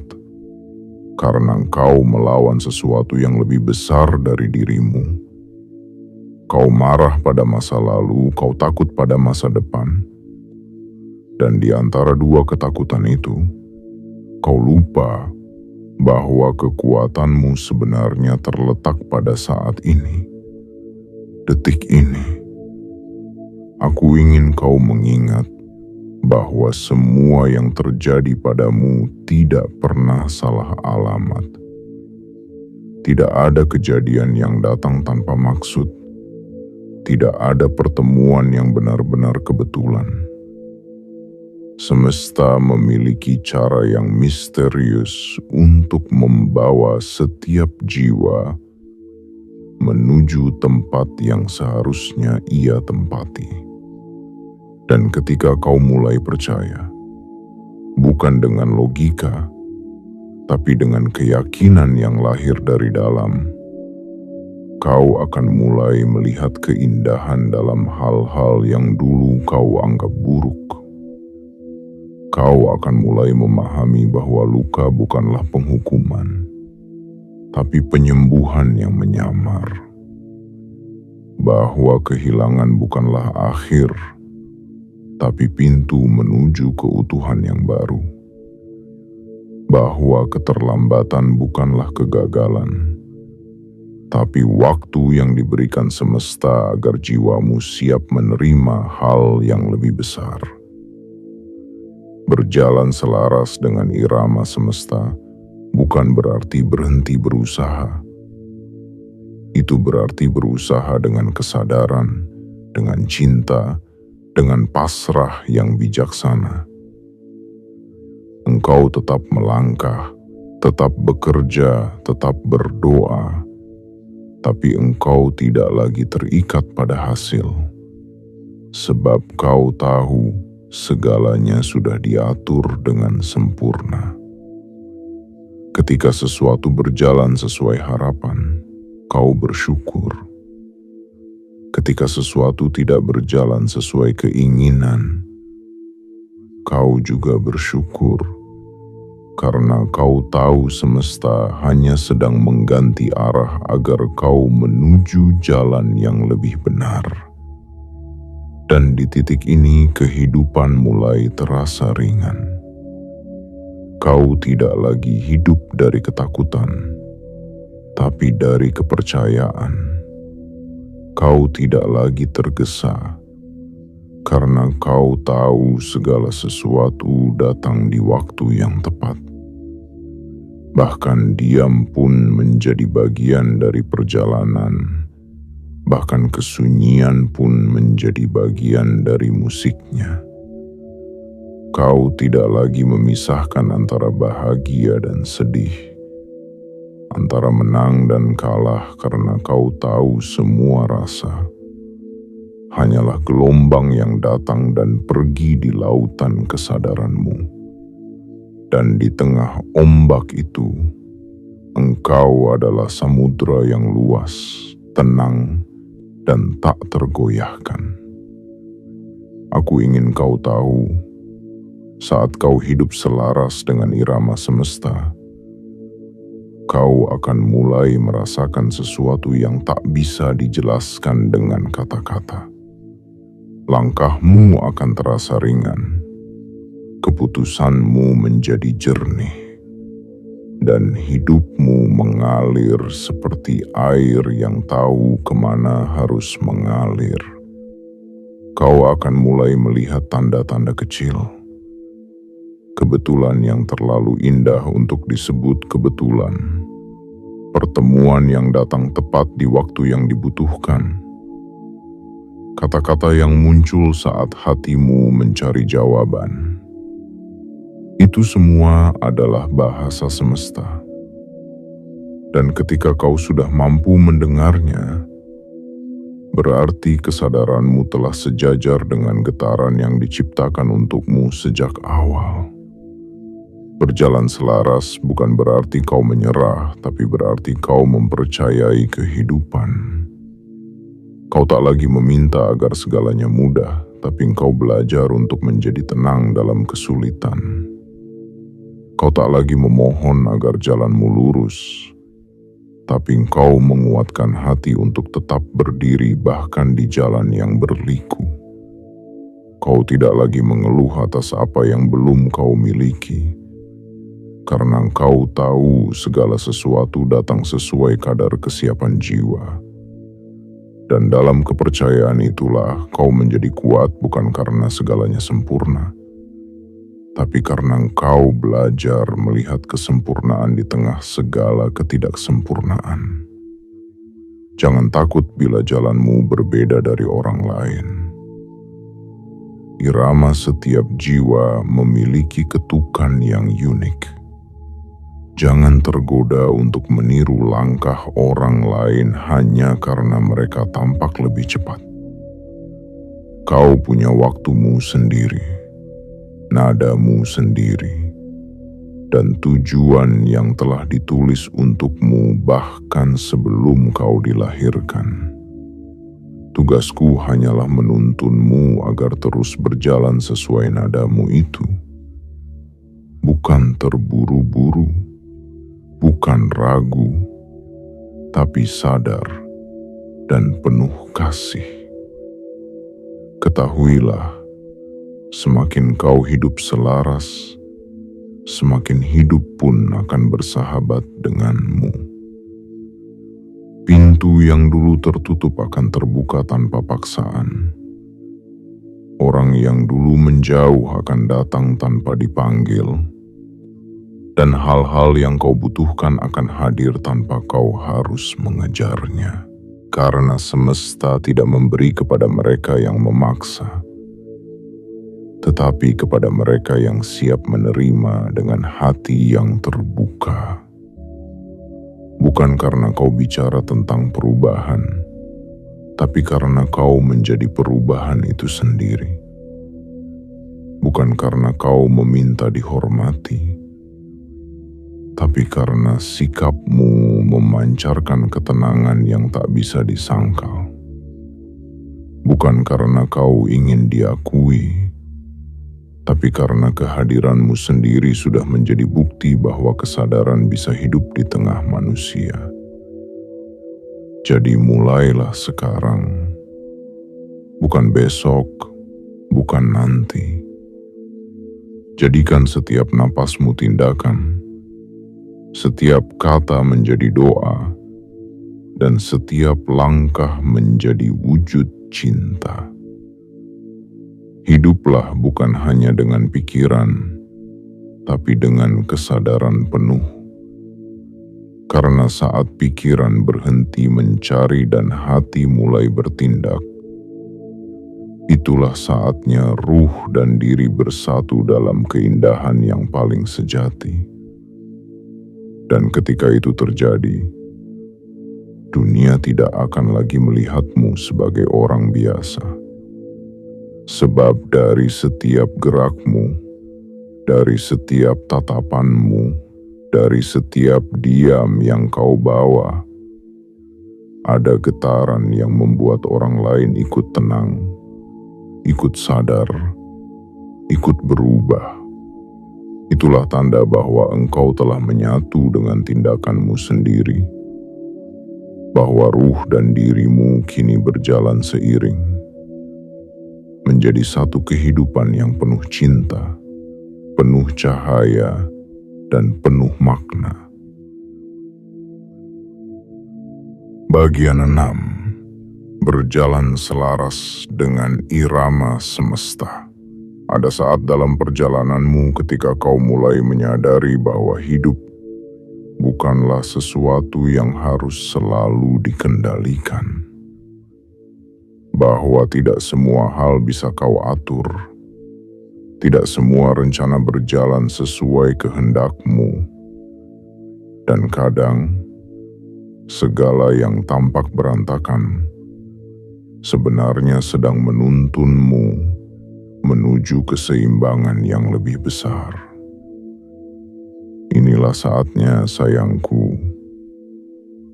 karena kau melawan sesuatu yang lebih besar dari dirimu. Kau marah pada masa lalu, kau takut pada masa depan. Dan di antara dua ketakutan itu, kau lupa bahwa kekuatanmu sebenarnya terletak pada saat ini, detik ini. Aku ingin kau mengingat bahwa semua yang terjadi padamu tidak pernah salah alamat. Tidak ada kejadian yang datang tanpa maksud. Tidak ada pertemuan yang benar-benar kebetulan. Semesta memiliki cara yang misterius untuk membawa setiap jiwa menuju tempat yang seharusnya ia tempati. Dan ketika kau mulai percaya, bukan dengan logika, tapi dengan keyakinan yang lahir dari dalam, kau akan mulai melihat keindahan dalam hal-hal yang dulu kau anggap buruk. Kau akan mulai memahami bahwa luka bukanlah penghukuman, tapi penyembuhan yang menyamar. Bahwa kehilangan bukanlah akhir, tapi pintu menuju keutuhan yang baru. Bahwa keterlambatan bukanlah kegagalan, tapi waktu yang diberikan semesta agar jiwamu siap menerima hal yang lebih besar. Berjalan selaras dengan irama semesta bukan berarti berhenti berusaha. Itu berarti berusaha dengan kesadaran, dengan cinta, dengan pasrah yang bijaksana. Engkau tetap melangkah, tetap bekerja, tetap berdoa, tapi engkau tidak lagi terikat pada hasil. Sebab kau tahu segalanya sudah diatur dengan sempurna. Ketika sesuatu berjalan sesuai harapan, kau bersyukur. Ketika sesuatu tidak berjalan sesuai keinginan, kau juga bersyukur. Karena kau tahu semesta hanya sedang mengganti arah agar kau menuju jalan yang lebih benar. Dan di titik ini kehidupan mulai terasa ringan. Kau tidak lagi hidup dari ketakutan, tapi dari kepercayaan. Kau tidak lagi tergesa, karena kau tahu segala sesuatu datang di waktu yang tepat. Bahkan diam pun menjadi bagian dari perjalanan. Bahkan kesunyian pun menjadi bagian dari musiknya. Kau tidak lagi memisahkan antara bahagia dan sedih, antara menang dan kalah, karena kau tahu semua rasa hanyalah gelombang yang datang dan pergi di lautan kesadaranmu. Dan di tengah ombak itu, engkau adalah samudra yang luas, tenang, dan tak tergoyahkan. Aku ingin kau tahu, saat kau hidup selaras dengan irama semesta, kau akan mulai merasakan sesuatu yang tak bisa dijelaskan dengan kata-kata. Langkahmu akan terasa ringan, keputusanmu menjadi jernih, dan hidupmu mengalir seperti air yang tahu kemana harus mengalir. Kau akan mulai melihat tanda-tanda kecil, kebetulan yang terlalu indah untuk disebut kebetulan, pertemuan yang datang tepat di waktu yang dibutuhkan, kata-kata yang muncul saat hatimu mencari jawaban. Itu semua adalah bahasa semesta. Dan ketika kau sudah mampu mendengarnya, berarti kesadaranmu telah sejajar dengan getaran yang diciptakan untukmu sejak awal. Berjalan selaras bukan berarti kau menyerah, tapi berarti kau mempercayai kehidupan. Kau tak lagi meminta agar segalanya mudah, tapi engkau belajar untuk menjadi tenang dalam kesulitan. Kau tak lagi memohon agar jalanmu lurus, tapi engkau menguatkan hati untuk tetap berdiri bahkan di jalan yang berliku. Kau tidak lagi mengeluh atas apa yang belum kau miliki, karena engkau tahu segala sesuatu datang sesuai kadar kesiapan jiwa. Dan dalam kepercayaan itulah kau menjadi kuat bukan karena segalanya sempurna, tapi karena engkau belajar melihat kesempurnaan di tengah segala ketidaksempurnaan. Jangan takut bila jalanmu berbeda dari orang lain. Irama setiap jiwa memiliki ketukan yang unik. Jangan tergoda untuk meniru langkah orang lain hanya karena mereka tampak lebih cepat. Kau punya waktumu sendiri, nadamu sendiri, dan tujuan yang telah ditulis untukmu bahkan sebelum kau dilahirkan. Tugasku hanyalah menuntunmu agar terus berjalan sesuai nadamu itu. Bukan terburu-buru, bukan ragu, tapi sadar dan penuh kasih. Ketahuilah, semakin kau hidup selaras, semakin hidup pun akan bersahabat denganmu. Pintu yang dulu tertutup akan terbuka tanpa paksaan. Orang yang dulu menjauh akan datang tanpa dipanggil. Dan hal-hal yang kau butuhkan akan hadir tanpa kau harus mengejarnya. Karena semesta tidak memberi kepada mereka yang memaksa, tetapi kepada mereka yang siap menerima dengan hati yang terbuka. Bukan karena kau bicara tentang perubahan, tapi karena kau menjadi perubahan itu sendiri. Bukan karena kau meminta dihormati, tapi karena sikapmu memancarkan ketenangan yang tak bisa disangkal. Bukan karena kau ingin diakui, tapi karena kehadiranmu sendiri sudah menjadi bukti bahwa kesadaran bisa hidup di tengah manusia. Jadi mulailah sekarang, bukan besok, bukan nanti. Jadikan setiap napasmu tindakan, setiap kata menjadi doa, dan setiap langkah menjadi wujud cinta. Hiduplah bukan hanya dengan pikiran, tapi dengan kesadaran penuh. Karena saat pikiran berhenti mencari dan hati mulai bertindak, itulah saatnya ruh dan diri bersatu dalam keindahan yang paling sejati. Dan ketika itu terjadi, dunia tidak akan lagi melihatmu sebagai orang biasa. Sebab dari setiap gerakmu, dari setiap tatapanmu, dari setiap diam yang kau bawa, ada getaran yang membuat orang lain ikut tenang, ikut sadar, ikut berubah. Itulah tanda bahwa engkau telah menyatu dengan tindakanmu sendiri, bahwa ruh dan dirimu kini berjalan seiring, menjadi satu kehidupan yang penuh cinta, penuh cahaya, dan penuh makna. Bagian 6. Berjalan selaras dengan irama semesta. Ada saat dalam perjalananmu ketika kau mulai menyadari bahwa hidup bukanlah sesuatu yang harus selalu dikendalikan. Bahwa tidak semua hal bisa kau atur, tidak semua rencana berjalan sesuai kehendakmu, dan kadang segala yang tampak berantakan sebenarnya sedang menuntunmu menuju keseimbangan yang lebih besar. Inilah saatnya, sayangku,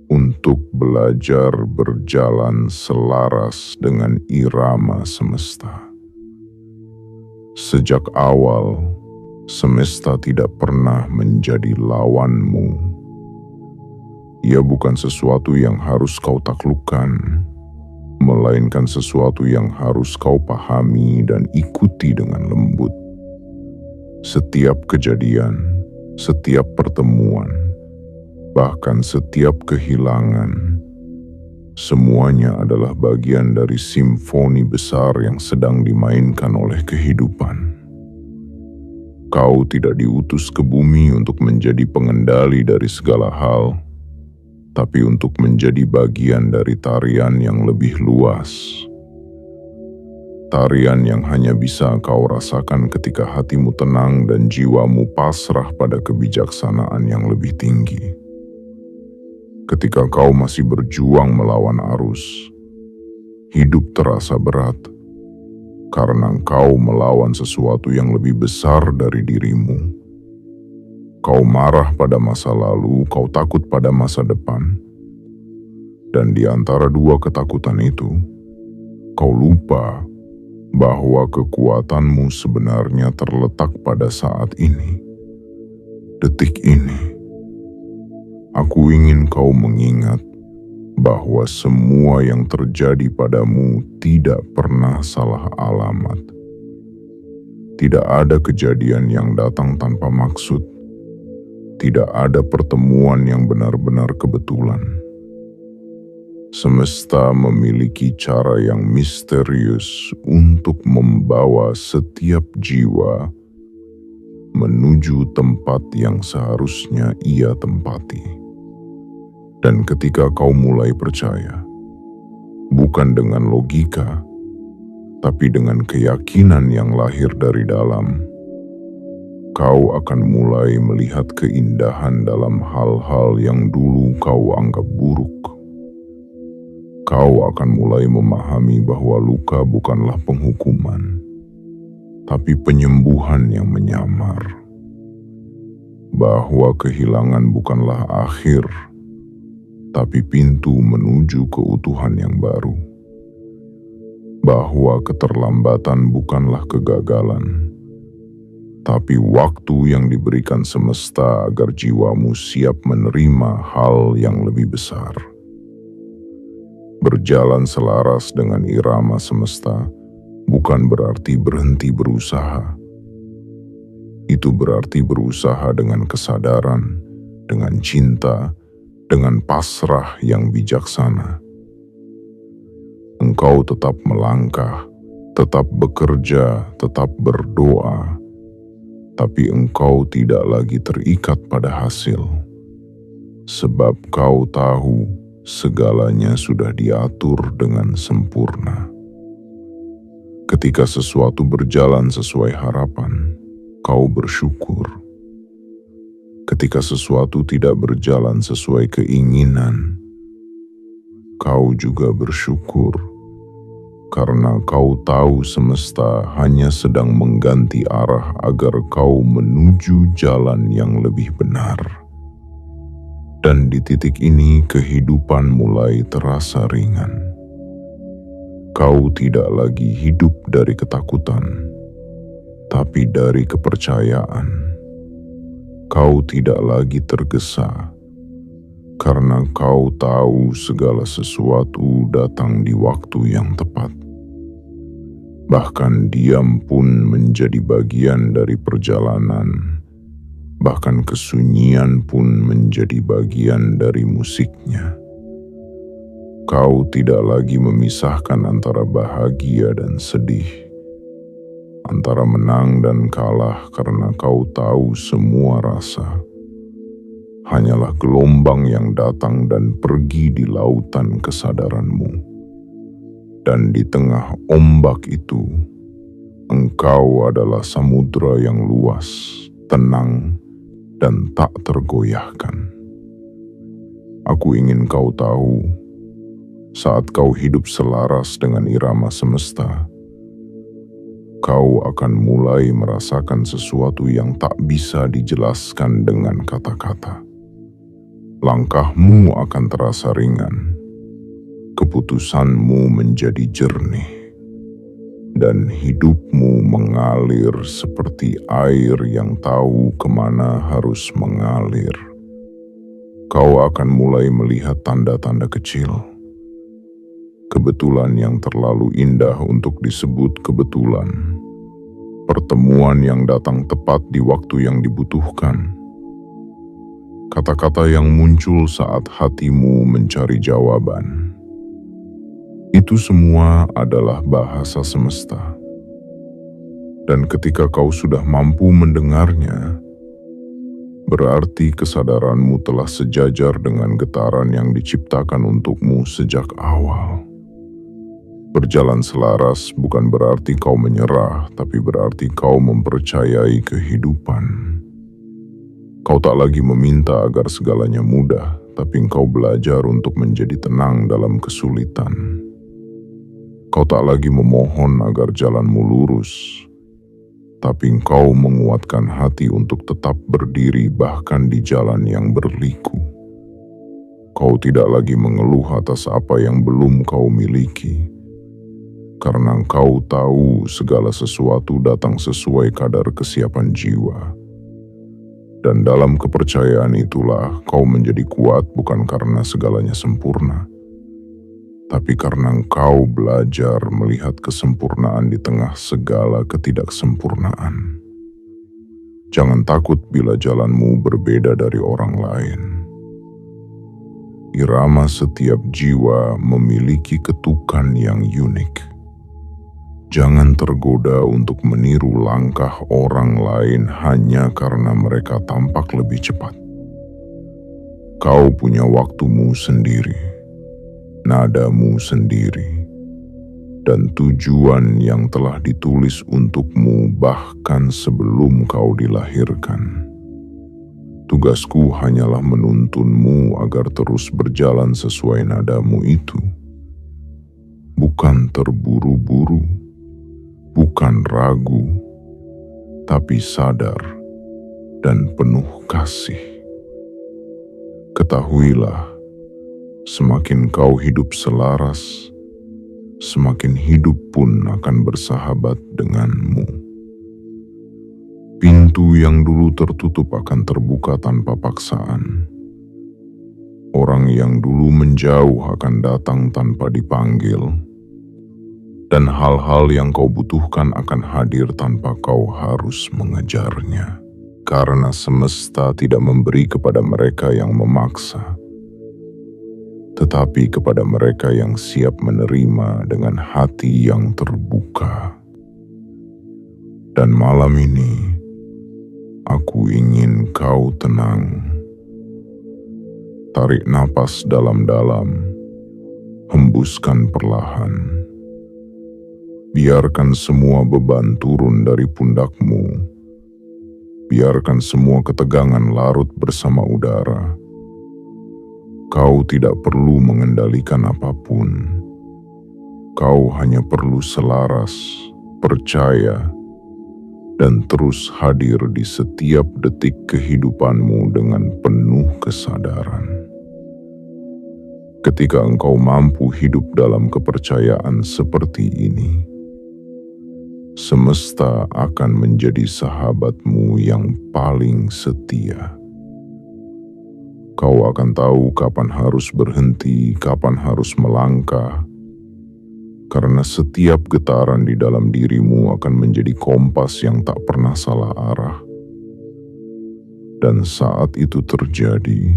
untuk belajar berjalan selaras dengan irama semesta. Sejak awal, semesta tidak pernah menjadi lawanmu. Ia bukan sesuatu yang harus kau taklukkan, melainkan sesuatu yang harus kau pahami dan ikuti dengan lembut. Setiap kejadian, setiap pertemuan, bahkan setiap kehilangan, semuanya adalah bagian dari simfoni besar yang sedang dimainkan oleh kehidupan. Kau tidak diutus ke bumi untuk menjadi pengendali dari segala hal, tapi untuk menjadi bagian dari tarian yang lebih luas. Tarian yang hanya bisa kau rasakan ketika hatimu tenang dan jiwamu pasrah pada kebijaksanaan yang lebih tinggi. Ketika kau masih berjuang melawan arus, hidup terasa berat karena kau melawan sesuatu yang lebih besar dari dirimu. Kau marah pada masa lalu, kau takut pada masa depan. Dan di antara dua ketakutan itu, kau lupa bahwa kekuatanmu sebenarnya terletak pada saat ini, detik ini. Aku ingin kau mengingat bahwa semua yang terjadi padamu tidak pernah salah alamat. Tidak ada kejadian yang datang tanpa maksud. Tidak ada pertemuan yang benar-benar kebetulan. Semesta memiliki cara yang misterius untuk membawa setiap jiwa menuju tempat yang seharusnya ia tempati. Dan ketika kau mulai percaya, bukan dengan logika, tapi dengan keyakinan yang lahir dari dalam, kau akan mulai melihat keindahan dalam hal-hal yang dulu kau anggap buruk. Kau akan mulai memahami bahwa luka bukanlah penghukuman, tapi penyembuhan yang menyamar. Bahwa kehilangan bukanlah akhir, tapi pintu menuju keutuhan yang baru. Bahwa keterlambatan bukanlah kegagalan, tapi waktu yang diberikan semesta agar jiwamu siap menerima hal yang lebih besar. Berjalan selaras dengan irama semesta bukan berarti berhenti berusaha. Itu berarti berusaha dengan kesadaran, dengan cinta, dengan pasrah yang bijaksana. Engkau tetap melangkah, tetap bekerja, tetap berdoa, tapi engkau tidak lagi terikat pada hasil. Sebab kau tahu segalanya sudah diatur dengan sempurna. Ketika sesuatu berjalan sesuai harapan, kau bersyukur. Ketika sesuatu tidak berjalan sesuai keinginan, kau juga bersyukur, karena kau tahu semesta hanya sedang mengganti arah agar kau menuju jalan yang lebih benar. Dan di titik ini kehidupan mulai terasa ringan. Kau tidak lagi hidup dari ketakutan, tapi dari kepercayaan. Kau tidak lagi tergesa, karena kau tahu segala sesuatu datang di waktu yang tepat. Bahkan diam pun menjadi bagian dari perjalanan, bahkan kesunyian pun menjadi bagian dari musiknya. Kau tidak lagi memisahkan antara bahagia dan sedih, antara menang dan kalah, karena kau tahu semua rasa hanyalah gelombang yang datang dan pergi di lautan kesadaranmu. Dan di tengah ombak itu, engkau adalah samudra yang luas, tenang, dan tak tergoyahkan. Aku ingin kau tahu, saat kau hidup selaras dengan irama semesta, kau akan mulai merasakan sesuatu yang tak bisa dijelaskan dengan kata-kata. Langkahmu akan terasa ringan, keputusanmu menjadi jernih, dan hidupmu mengalir seperti air yang tahu kemana harus mengalir. Kau akan mulai melihat tanda-tanda kecil, kebetulan yang terlalu indah untuk disebut kebetulan, pertemuan yang datang tepat di waktu yang dibutuhkan, kata-kata yang muncul saat hatimu mencari jawaban. Itu semua adalah bahasa semesta. Dan ketika kau sudah mampu mendengarnya, berarti kesadaranmu telah sejajar dengan getaran yang diciptakan untukmu sejak awal. Berjalan selaras bukan berarti kau menyerah, tapi berarti kau mempercayai kehidupan. Kau tak lagi meminta agar segalanya mudah, tapi engkau belajar untuk menjadi tenang dalam kesulitan. Kau tak lagi memohon agar jalanmu lurus, tapi engkau menguatkan hati untuk tetap berdiri bahkan di jalan yang berliku. Kau tidak lagi mengeluh atas apa yang belum kau miliki, karena engkau tahu segala sesuatu datang sesuai kadar kesiapan jiwa. Dan dalam kepercayaan itulah kau menjadi kuat bukan karena segalanya sempurna, tapi karena engkau belajar melihat kesempurnaan di tengah segala ketidaksempurnaan. Jangan takut bila jalanmu berbeda dari orang lain. Irama setiap jiwa memiliki ketukan yang unik. Jangan tergoda untuk meniru langkah orang lain hanya karena mereka tampak lebih cepat. Kau punya waktumu sendiri, nadamu sendiri, dan tujuan yang telah ditulis untukmu bahkan sebelum kau dilahirkan. Tugasku hanyalah menuntunmu agar terus berjalan sesuai nadamu itu. Bukan terburu-buru, bukan ragu, tapi sadar dan penuh kasih. Ketahuilah, semakin kau hidup selaras, semakin hidup pun akan bersahabat denganmu. Pintu yang dulu tertutup akan terbuka tanpa paksaan. Orang yang dulu menjauh akan datang tanpa dipanggil. Dan hal-hal yang kau butuhkan akan hadir tanpa kau harus mengejarnya. Karena semesta tidak memberi kepada mereka yang memaksa, tetapi kepada mereka yang siap menerima dengan hati yang terbuka. Dan malam ini, aku ingin kau tenang. Tarik napas dalam-dalam, hembuskan perlahan. Biarkan semua beban turun dari pundakmu. Biarkan semua ketegangan larut bersama udara. Kau tidak perlu mengendalikan apapun. Kau hanya perlu selaras, percaya, dan terus hadir di setiap detik kehidupanmu dengan penuh kesadaran. Ketika engkau mampu hidup dalam kepercayaan seperti ini, semesta akan menjadi sahabatmu yang paling setia. Kau akan tahu kapan harus berhenti, kapan harus melangkah, karena setiap getaran di dalam dirimu akan menjadi kompas yang tak pernah salah arah. Dan saat itu terjadi,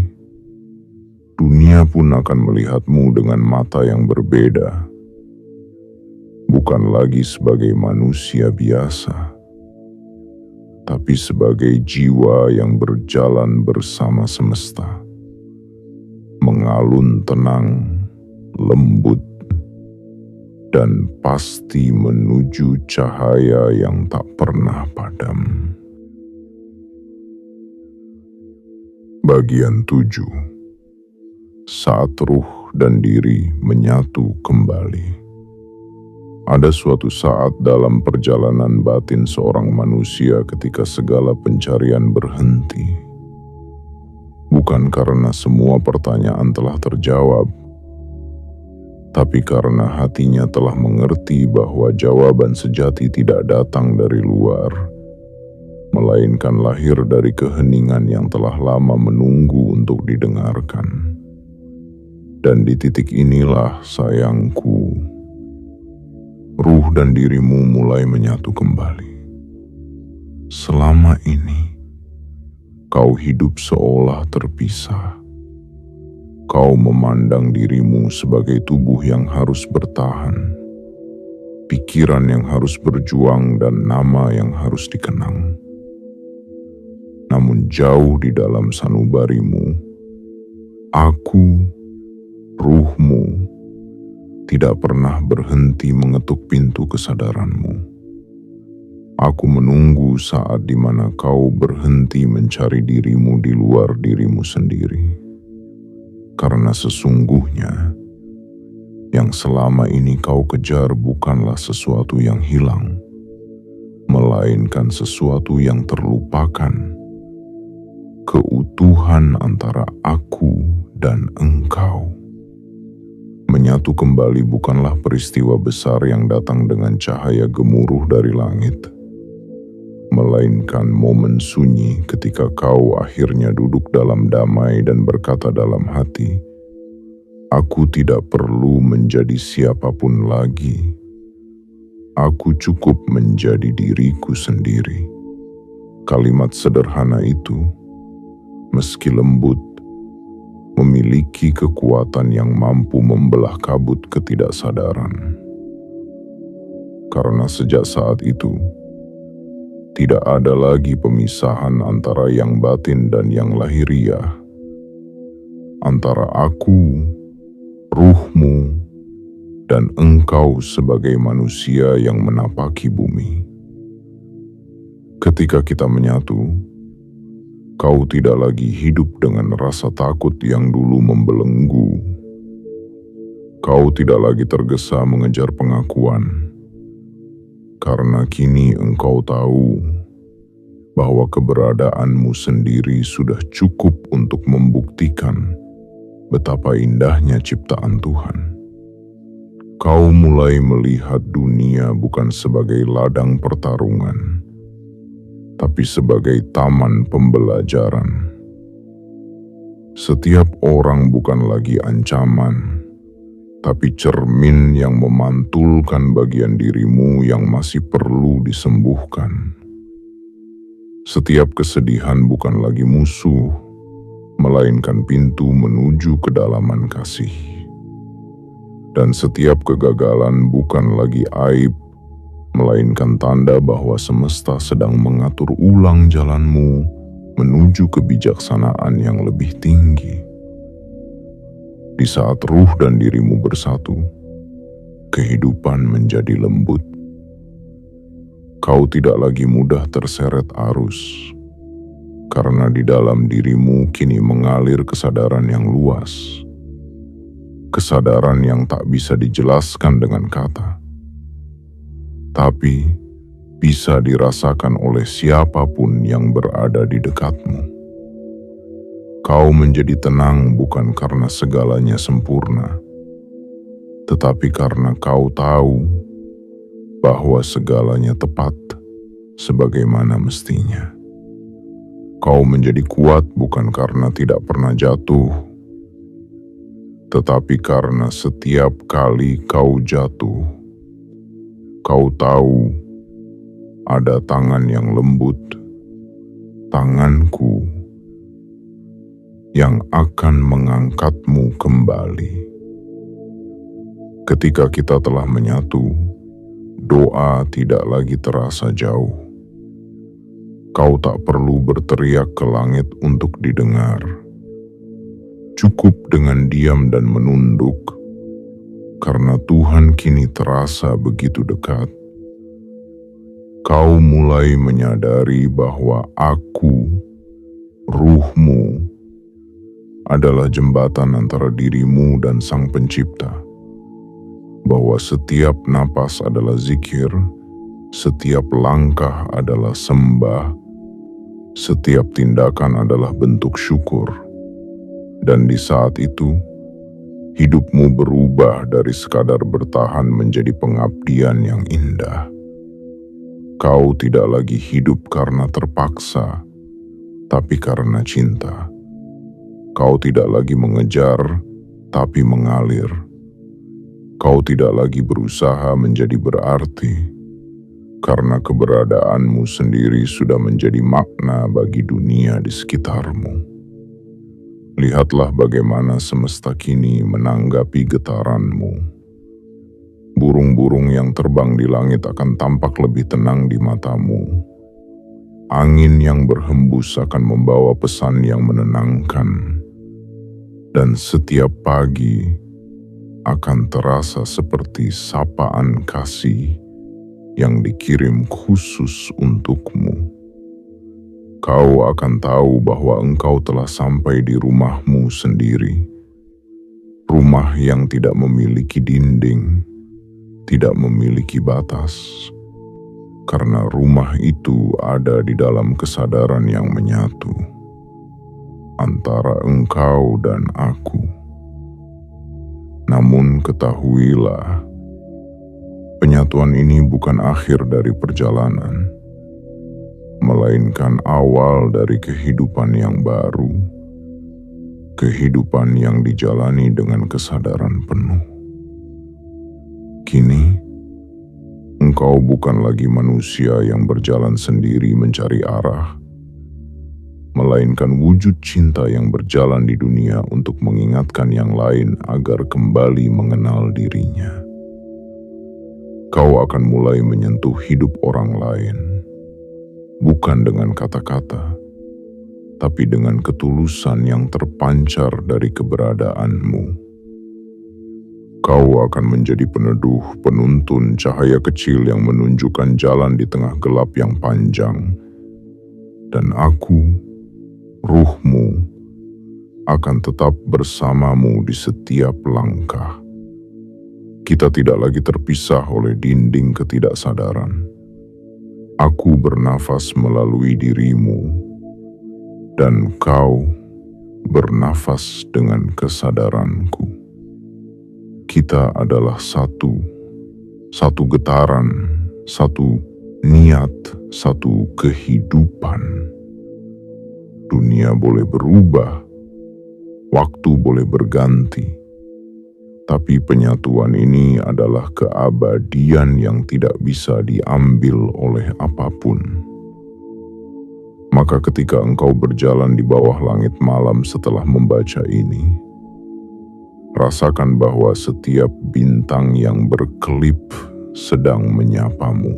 dunia pun akan melihatmu dengan mata yang berbeda. Bukan lagi sebagai manusia biasa, tapi sebagai jiwa yang berjalan bersama semesta, mengalun tenang, lembut, dan pasti menuju cahaya yang tak pernah padam. Bagian 7. Saat ruh dan diri menyatu kembali. Ada suatu saat dalam perjalanan batin seorang manusia ketika segala pencarian berhenti. Bukan karena semua pertanyaan telah terjawab, tapi karena hatinya telah mengerti bahwa jawaban sejati tidak datang dari luar, melainkan lahir dari keheningan yang telah lama menunggu untuk didengarkan. Dan di titik inilah, sayangku, ruh dan dirimu mulai menyatu kembali. Selama ini, kau hidup seolah terpisah. Kau memandang dirimu sebagai tubuh yang harus bertahan, pikiran yang harus berjuang, dan nama yang harus dikenang. Namun jauh di dalam sanubarimu, aku, ruhmu, tidak pernah berhenti mengetuk pintu kesadaranmu. Aku menunggu saat di mana kau berhenti mencari dirimu di luar dirimu sendiri. Karena sesungguhnya, yang selama ini kau kejar bukanlah sesuatu yang hilang, melainkan sesuatu yang terlupakan. Keutuhan antara aku dan engkau. Menyatu kembali bukanlah peristiwa besar yang datang dengan cahaya gemuruh dari langit, melainkan momen sunyi ketika kau akhirnya duduk dalam damai dan berkata dalam hati, "Aku tidak perlu menjadi siapapun lagi. Aku cukup menjadi diriku sendiri." Kalimat sederhana itu, meski lembut, memiliki kekuatan yang mampu membelah kabut ketidaksadaran. Karena sejak saat itu, tidak ada lagi pemisahan antara yang batin dan yang lahiriah, antara aku, ruhmu, dan engkau sebagai manusia yang menapaki bumi. Ketika kita menyatu, kau tidak lagi hidup dengan rasa takut yang dulu membelenggu. Kau tidak lagi tergesa mengejar pengakuan, karena kini engkau tahu bahwa keberadaanmu sendiri sudah cukup untuk membuktikan betapa indahnya ciptaan Tuhan. Kau mulai melihat dunia bukan sebagai ladang pertarungan, tapi sebagai taman pembelajaran. Setiap orang bukan lagi ancaman, tapi cermin yang memantulkan bagian dirimu yang masih perlu disembuhkan. Setiap kesedihan bukan lagi musuh, melainkan pintu menuju kedalaman kasih. Dan setiap kegagalan bukan lagi aib, melainkan tanda bahwa semesta sedang mengatur ulang jalanmu menuju kebijaksanaan yang lebih tinggi. Di saat ruh dan dirimu bersatu, kehidupan menjadi lembut. Kau tidak lagi mudah terseret arus, karena di dalam dirimu kini mengalir kesadaran yang luas. Kesadaran yang tak bisa dijelaskan dengan kata, tapi bisa dirasakan oleh siapapun yang berada di dekatmu. Kau menjadi tenang bukan karena segalanya sempurna, tetapi karena kau tahu bahwa segalanya tepat sebagaimana mestinya. Kau menjadi kuat bukan karena tidak pernah jatuh, tetapi karena setiap kali kau jatuh, kau tahu ada tangan yang lembut, tanganku, yang akan mengangkatmu kembali. Ketika kita telah menyatu, doa tidak lagi terasa jauh. Kau tak perlu berteriak ke langit untuk didengar. Cukup dengan diam dan menunduk, karena Tuhan kini terasa begitu dekat. Kau mulai menyadari bahwa aku, ruhmu, adalah jembatan antara dirimu dan Sang Pencipta. Bahwa setiap napas adalah zikir, setiap langkah adalah sembah, setiap tindakan adalah bentuk syukur. Dan di saat itu, hidupmu berubah dari sekadar bertahan menjadi pengabdian yang indah. Kau tidak lagi hidup karena terpaksa, tapi karena cinta. Kau tidak lagi mengejar, tapi mengalir. Kau tidak lagi berusaha menjadi berarti, karena keberadaanmu sendiri sudah menjadi makna bagi dunia di sekitarmu. Lihatlah bagaimana semesta kini menanggapi getaranmu. Burung-burung yang terbang di langit akan tampak lebih tenang di matamu. Angin yang berhembus akan membawa pesan yang menenangkan. Dan setiap pagi akan terasa seperti sapaan kasih yang dikirim khusus untukmu. Kau akan tahu bahwa engkau telah sampai di rumahmu sendiri. Rumah yang tidak memiliki dinding, tidak memiliki batas. Karena rumah itu ada di dalam kesadaran yang menyatu antara engkau dan aku. Namun ketahuilah, penyatuan ini bukan akhir dari perjalanan, melainkan awal dari kehidupan yang baru, kehidupan yang dijalani dengan kesadaran penuh. Kini, engkau bukan lagi manusia yang berjalan sendiri mencari arah, melainkan wujud cinta yang berjalan di dunia untuk mengingatkan yang lain agar kembali mengenal dirinya. Kau akan mulai menyentuh hidup orang lain, bukan dengan kata-kata, tapi dengan ketulusan yang terpancar dari keberadaanmu. Kau akan menjadi peneduh, penuntun cahaya kecil yang menunjukkan jalan di tengah gelap yang panjang. Dan aku, ruhmu, akan tetap bersamamu di setiap langkah. Kita tidak lagi terpisah oleh dinding ketidaksadaran. Aku bernafas melalui dirimu, dan kau bernafas dengan kesadaranku. Kita adalah satu getaran, satu niat, satu kehidupan. Dunia boleh berubah, waktu boleh berganti, tapi penyatuan ini adalah keabadian yang tidak bisa diambil oleh apapun. Maka ketika engkau berjalan di bawah langit malam setelah membaca ini, rasakan bahwa setiap bintang yang berkelip sedang menyapamu.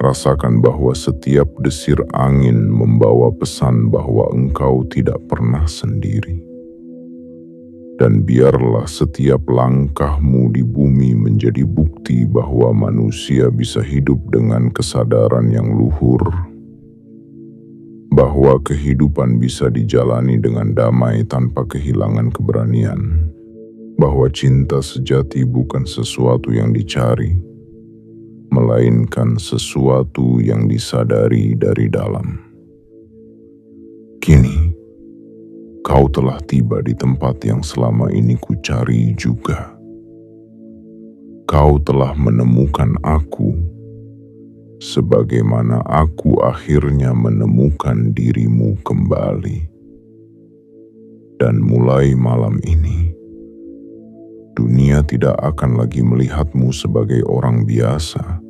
Rasakan bahwa setiap desir angin membawa pesan bahwa engkau tidak pernah sendiri. Dan biarlah setiap langkahmu di bumi menjadi bukti bahwa manusia bisa hidup dengan kesadaran yang luhur, bahwa kehidupan bisa dijalani dengan damai tanpa kehilangan keberanian, bahwa cinta sejati bukan sesuatu yang dicari, melainkan sesuatu yang disadari dari dalam. Kini, kau telah tiba di tempat yang selama ini kucari juga. Kau telah menemukan aku, sebagaimana aku akhirnya menemukan dirimu kembali. Dan mulai malam ini, dunia tidak akan lagi melihatmu sebagai orang biasa,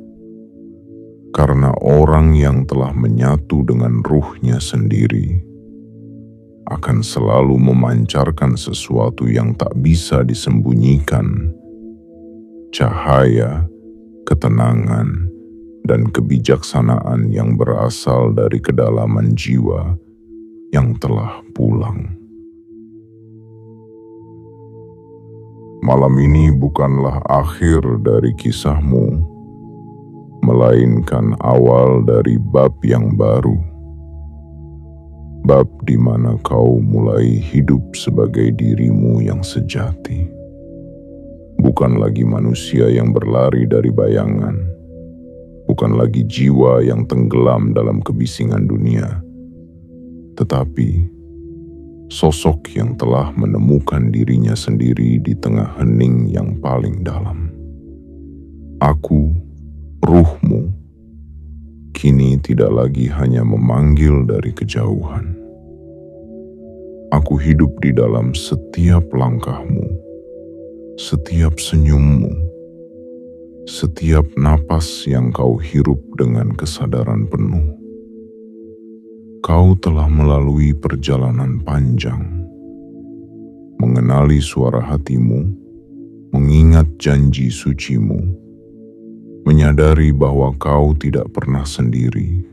karena orang yang telah menyatu dengan ruhnya sendiri akan selalu memancarkan sesuatu yang tak bisa disembunyikan, cahaya, ketenangan, dan kebijaksanaan yang berasal dari kedalaman jiwa yang telah pulang. Malam ini bukanlah akhir dari kisahmu, melainkan awal dari bab yang baru. Bab di mana kau mulai hidup sebagai dirimu yang sejati. Bukan lagi manusia yang berlari dari bayangan. Bukan lagi jiwa yang tenggelam dalam kebisingan dunia. Tetapi sosok yang telah menemukan dirinya sendiri di tengah hening yang paling dalam. Aku, ruhmu, kini tidak lagi hanya memanggil dari kejauhan. Aku hidup di dalam setiap langkahmu, setiap senyummu, setiap napas yang kau hirup dengan kesadaran penuh. Kau telah melalui perjalanan panjang, mengenali suara hatimu, mengingat janji sucimu, menyadari bahwa kau tidak pernah sendiri,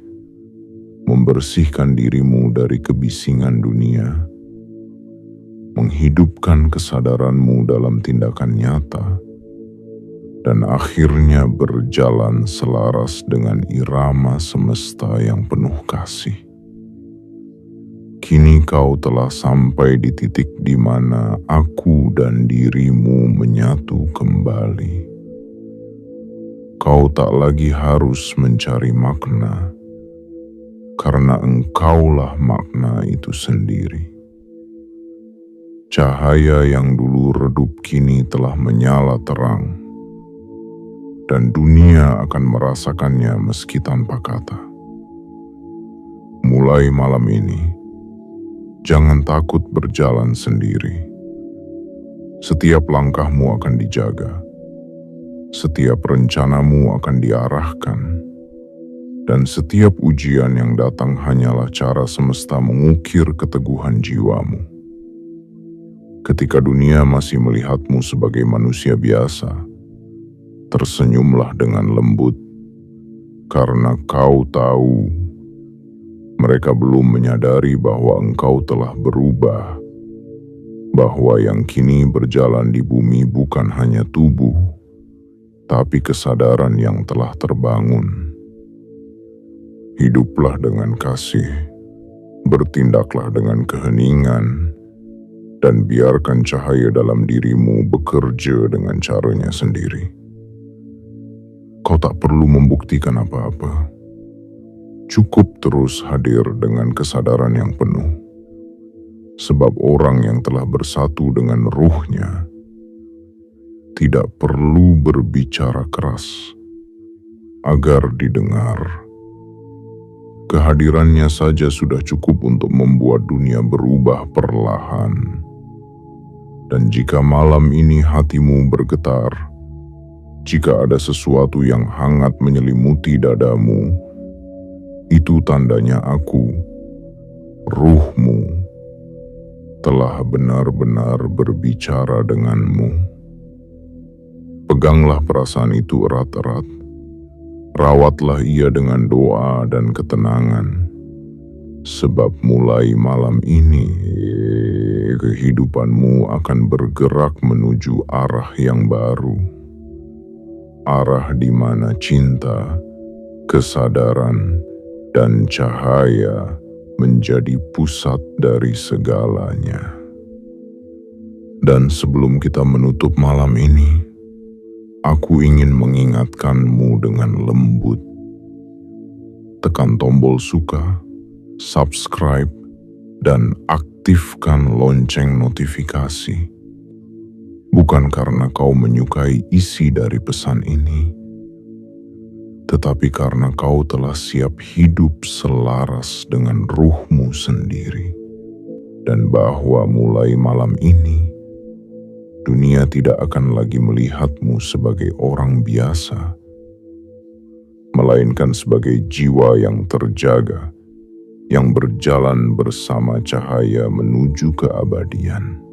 membersihkan dirimu dari kebisingan dunia, menghidupkan kesadaranmu dalam tindakan nyata, dan akhirnya berjalan selaras dengan irama semesta yang penuh kasih. Kini kau telah sampai di titik di mana aku dan dirimu menyatu kembali. Kau tak lagi harus mencari makna, karena engkaulah makna itu sendiri. Cahaya yang dulu redup kini telah menyala terang, dan dunia akan merasakannya meski tanpa kata. Mulai malam ini, jangan takut berjalan sendiri. Setiap langkahmu akan dijaga. Setiap rencanamu akan diarahkan. Dan setiap ujian yang datang hanyalah cara semesta mengukir keteguhan jiwamu. Ketika dunia masih melihatmu sebagai manusia biasa, tersenyumlah dengan lembut, karena kau tahu mereka belum menyadari bahwa engkau telah berubah, bahwa yang kini berjalan di bumi bukan hanya tubuh, tapi kesadaran yang telah terbangun. Hiduplah dengan kasih, bertindaklah dengan keheningan, dan biarkan cahaya dalam dirimu bekerja dengan caranya sendiri. Kau tak perlu membuktikan apa-apa. Cukup terus hadir dengan kesadaran yang penuh. Sebab orang yang telah bersatu dengan ruhnya tidak perlu berbicara keras agar didengar. Kehadirannya saja sudah cukup untuk membuat dunia berubah perlahan. Dan jika malam ini hatimu bergetar, jika ada sesuatu yang hangat menyelimuti dadamu, itu tandanya aku, ruhmu, telah benar-benar berbicara denganmu. Peganglah perasaan itu erat-erat. Rawatlah ia dengan doa dan ketenangan. Sebab mulai malam ini, kehidupanmu akan bergerak menuju arah yang baru. Arah di mana cinta, kesadaran, dan cahaya menjadi pusat dari segalanya. Dan sebelum kita menutup malam ini, aku ingin mengingatkanmu dengan lembut. Tekan tombol suka, subscribe, dan aktifkan lonceng notifikasi. Bukan karena kau menyukai isi dari pesan ini, tetapi karena kau telah siap hidup selaras dengan ruhmu sendiri. Dan bahwa mulai malam ini, dunia tidak akan lagi melihatmu sebagai orang biasa, melainkan sebagai jiwa yang terjaga, yang berjalan bersama cahaya menuju keabadian.